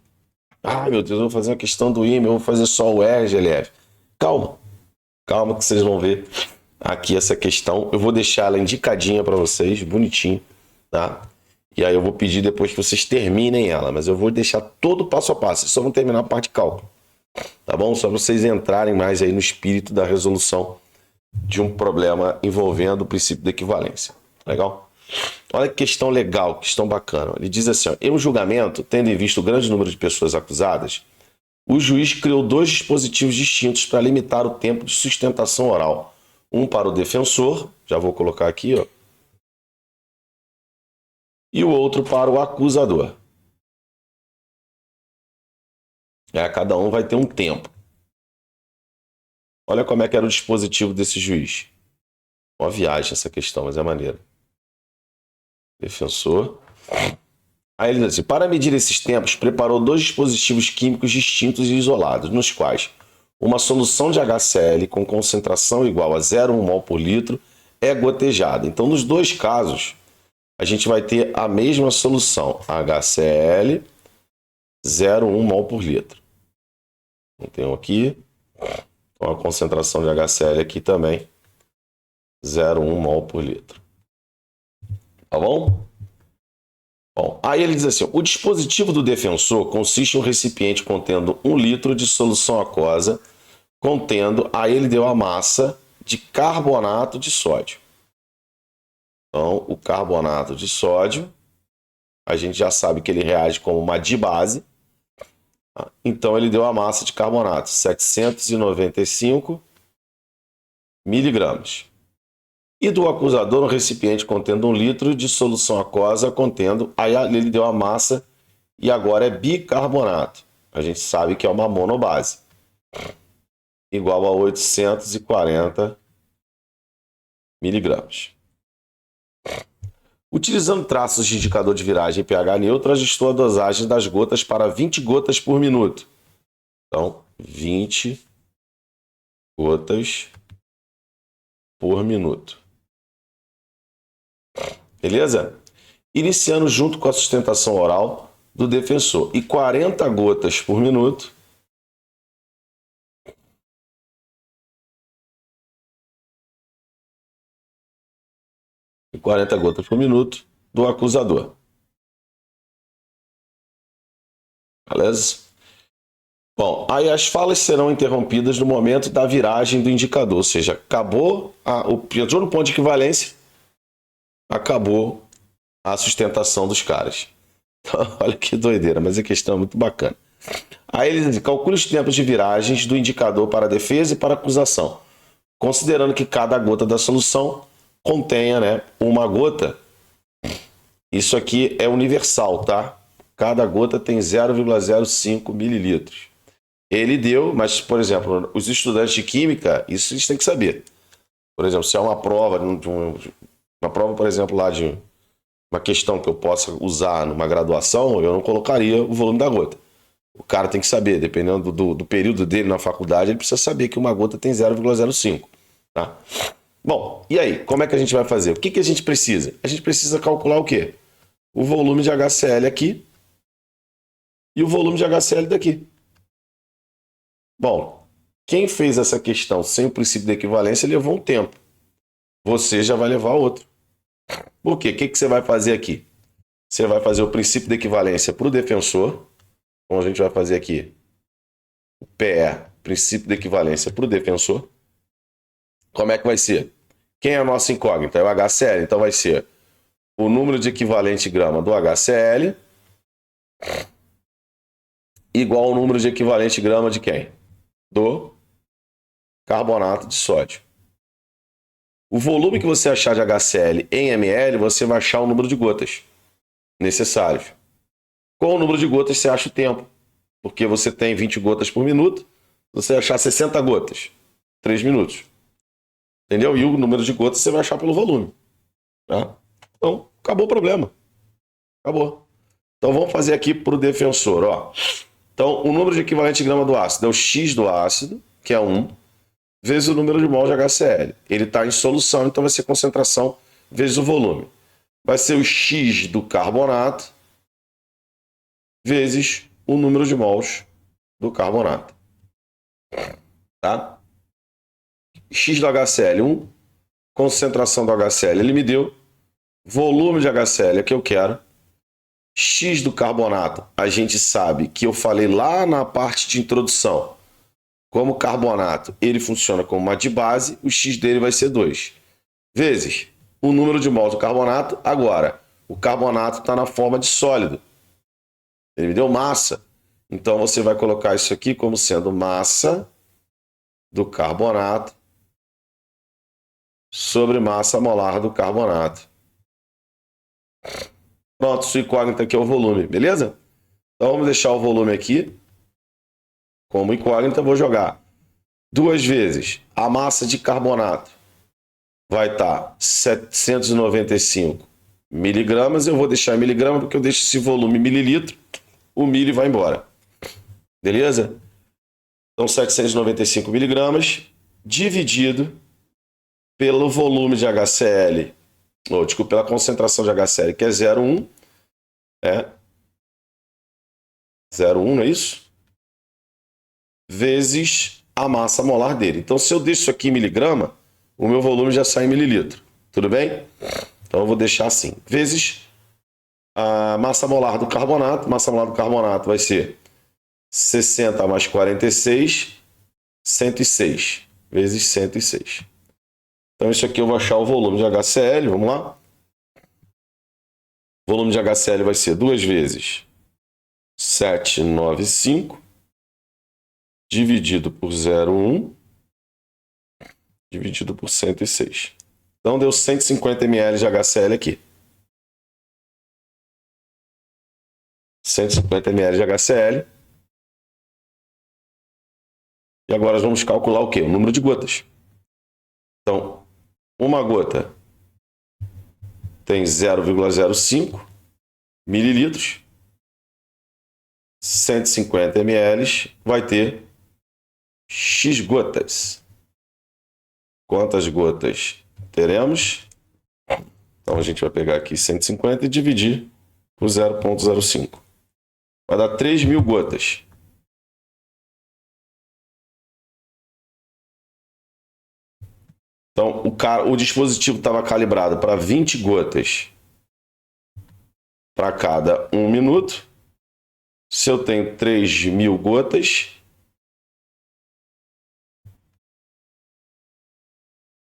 Ah, meu Deus, eu vou fazer uma questão do IME, eu vou fazer só o RGLF. Calma. Calma que vocês vão ver aqui essa questão. Eu vou deixar ela indicadinha para vocês, bonitinho, tá? E aí eu vou pedir depois que vocês terminem ela, mas eu vou deixar todo passo a passo. Vocês só vão terminar a parte de cálculo. Tá bom? Só para vocês entrarem mais aí no espírito da resolução de um problema envolvendo o princípio da equivalência. Legal? Olha que questão legal, questão bacana. Ele diz assim, ó, em um julgamento, tendo em vista o grande número de pessoas acusadas, o juiz criou 2 dispositivos distintos para limitar o tempo de sustentação oral. Um para o defensor, já vou colocar aqui, ó, e o outro para o acusador. Cada um vai ter um tempo. Olha como é que era o dispositivo desse juiz. Uma viagem essa questão, mas é maneira. Defensor. Aí ele diz assim, para medir esses tempos, preparou dois dispositivos químicos distintos e isolados, nos quais uma solução de HCl com concentração igual a 0,1 mol por litro é gotejada. Então, nos dois casos, a gente vai ter a mesma solução, HCl 0,1 mol por litro. Então, aqui, com a concentração de HCl aqui também, 0,1 mol por litro. Tá bom? Bom, aí ele diz assim, o dispositivo do defensor consiste em um recipiente contendo 1 litro de solução aquosa, contendo, aí ele deu a massa de carbonato de sódio. Então, o carbonato de sódio, a gente já sabe que ele reage como uma dibase. Então, ele deu a massa de carbonato, 795 miligramas. E do acusador, um recipiente contendo 1 litro de solução aquosa, contendo, aí ele deu a massa e agora é bicarbonato. A gente sabe que é uma monobase. Igual a 840 miligramas. Utilizando traços de indicador de viragem pH neutro, ajustou a dosagem das gotas para 20 gotas por minuto. Então, 20 gotas por minuto. Beleza? Iniciando junto com a sustentação oral do defensor. E 40 gotas por minuto. E 40 gotas por minuto do acusador. Beleza? Bom, aí as falas serão interrompidas no momento da viragem do indicador. Ou seja, acabou, entrou no ponto de equivalência, acabou a sustentação dos caras. Então, olha que doideira, mas a questão é muito bacana. Aí ele diz, calcule os tempos de viragens do indicador para a defesa e para a acusação, considerando que cada gota da solução contenha, né, uma gota. Isso aqui é universal, tá? Cada gota tem 0,05 mililitros. Ele deu, mas, por exemplo, os estudantes de química, isso eles têm que saber. Por exemplo, se é uma prova, uma prova, por exemplo, lá de uma questão que eu possa usar numa graduação, eu não colocaria o volume da gota. O cara tem que saber, dependendo do período dele na faculdade, ele precisa saber que uma gota tem 0,05. Tá? Bom, e aí? Como é que a gente vai fazer? O que a gente precisa? A gente precisa calcular o quê? O volume de HCl aqui e o volume de HCl daqui. Bom, quem fez essa questão sem o princípio de equivalência levou um tempo. Você já vai levar outro. Por quê? O que você vai fazer aqui? Você vai fazer o princípio de equivalência para o defensor. Então a gente vai fazer aqui o PE, princípio de equivalência para o defensor. Como é que vai ser? Quem é a nossa incógnita? É o HCl. Então vai ser o número de equivalente grama do HCl igual ao número de equivalente grama de quem? Do carbonato de sódio. O volume que você achar de HCl em ml, você vai achar o número de gotas necessários. Com o número de gotas, você acha o tempo. Porque você tem 20 gotas por minuto, você achar 60 gotas, 3 minutos. Entendeu? E o número de gotas você vai achar pelo volume. Tá? Então, acabou o problema. Acabou. Então, vamos fazer aqui para o defensor. Ó. Então, o número de equivalente grama do ácido é o X do ácido, que é 1, vezes o número de mol de HCl. Ele está em solução, então vai ser concentração vezes o volume. Vai ser o X do carbonato vezes o número de mols do carbonato. Tá? X do HCl, 1. Concentração do HCl, ele me deu. Volume de HCl é que eu quero. X do carbonato, a gente sabe que eu falei lá na parte de introdução. Como carbonato, ele funciona como uma dibase, o X dele vai ser 2. Vezes o número de mols do carbonato. Agora, o carbonato está na forma de sólido. Ele me deu massa. Então, você vai colocar isso aqui como sendo massa do carbonato sobre massa molar do carbonato. Pronto, sua incógnita aqui é o volume, beleza? Então, vamos deixar o volume aqui. Como incógnita, vou jogar 2 vezes a massa de carbonato. Vai estar 795 miligramas, eu vou deixar em miligrama porque eu deixo esse volume em mililitro, o milho vai embora. Beleza? Então, 795 miligramas dividido pelo volume de HCl, desculpa, pela concentração de HCl, que é 0,1, 0,1, não é isso? Vezes a massa molar dele. Então, se eu deixo isso aqui em miligrama, o meu volume já sai em mililitro. Tudo bem? Então, eu vou deixar assim. Vezes a massa molar do carbonato. Massa molar do carbonato vai ser 60 mais 46, 106. Vezes 106. Então, isso aqui eu vou achar o volume de HCl. Vamos lá? O volume de HCl vai ser 2 vezes 795 dividido por 0,1 dividido por 106. Então, deu 150 ml de HCl aqui. 150 ml de HCl. E agora nós vamos calcular o quê? O número de gotas. Então, uma gota tem 0,05 mililitros. 150 ml vai ter X gotas. Quantas gotas teremos? Então, a gente vai pegar aqui 150 e dividir por 0,05. Vai dar 3.000 gotas. Então, o dispositivo estava calibrado para 20 gotas para cada 1 minuto. Se eu tenho 3.000 gotas,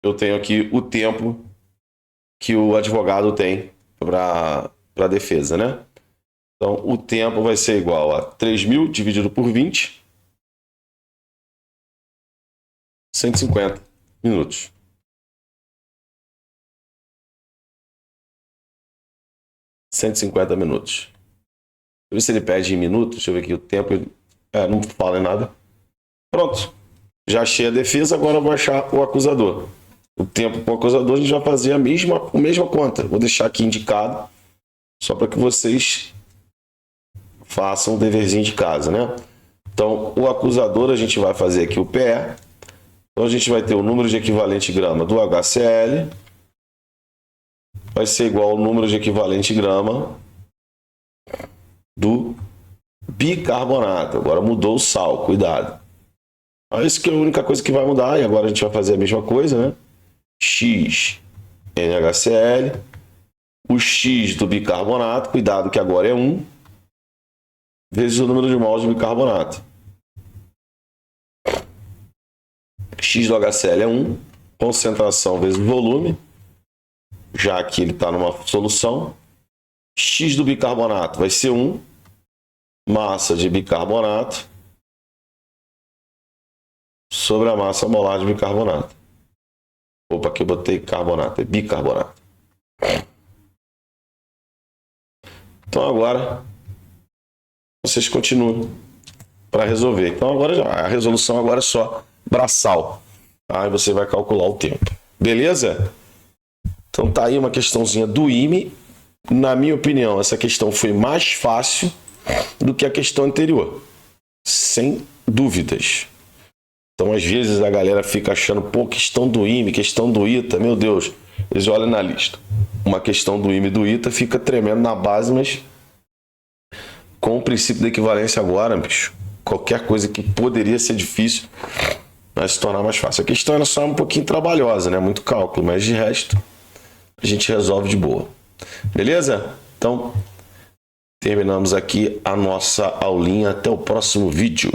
eu tenho aqui o tempo que o advogado tem para a defesa, né? Então, o tempo vai ser igual a 3.000 dividido por 20, 150 minutos. $150 minutos. Deixa eu ver se ele pede em minutos. Deixa eu ver aqui o tempo. Não fala em nada. Pronto. Já achei a defesa, agora eu vou achar o acusador. O tempo para o acusador a gente vai fazer a mesma conta. Vou deixar aqui indicado, só para que vocês façam o deverzinho de casa, né? Então, o acusador a gente vai fazer aqui o PE. Então, a gente vai ter o número de equivalente grama do HCl. Vai ser igual ao número de equivalente grama do bicarbonato. Agora mudou o sal, cuidado. Isso que é a única coisa que vai mudar. E agora a gente vai fazer a mesma coisa, né? X NHCl. O X do bicarbonato, cuidado que agora é 1, vezes o número de mols de bicarbonato. X do HCl é 1, concentração vezes volume, já que ele está numa solução. X do bicarbonato vai ser 1, massa de bicarbonato sobre a massa molar de bicarbonato. Opa, aqui eu botei carbonato, é bicarbonato. Então agora vocês continuam para resolver. Então agora a resolução agora é só braçal. Aí você vai calcular o tempo. Beleza? Então tá aí uma questãozinha do IME. Na minha opinião, essa questão foi mais fácil do que a questão anterior. Sem dúvidas. Então, às vezes, a galera fica achando, questão do IME, questão do ITA, meu Deus. Eles olham na lista. Uma questão do IME e do ITA fica tremendo na base, mas com o princípio da equivalência agora, bicho, qualquer coisa que poderia ser difícil vai se tornar mais fácil. A questão era só um pouquinho trabalhosa, né? Muito cálculo, mas de resto a gente resolve de boa. Beleza? Então, terminamos aqui a nossa aulinha. Até o próximo vídeo.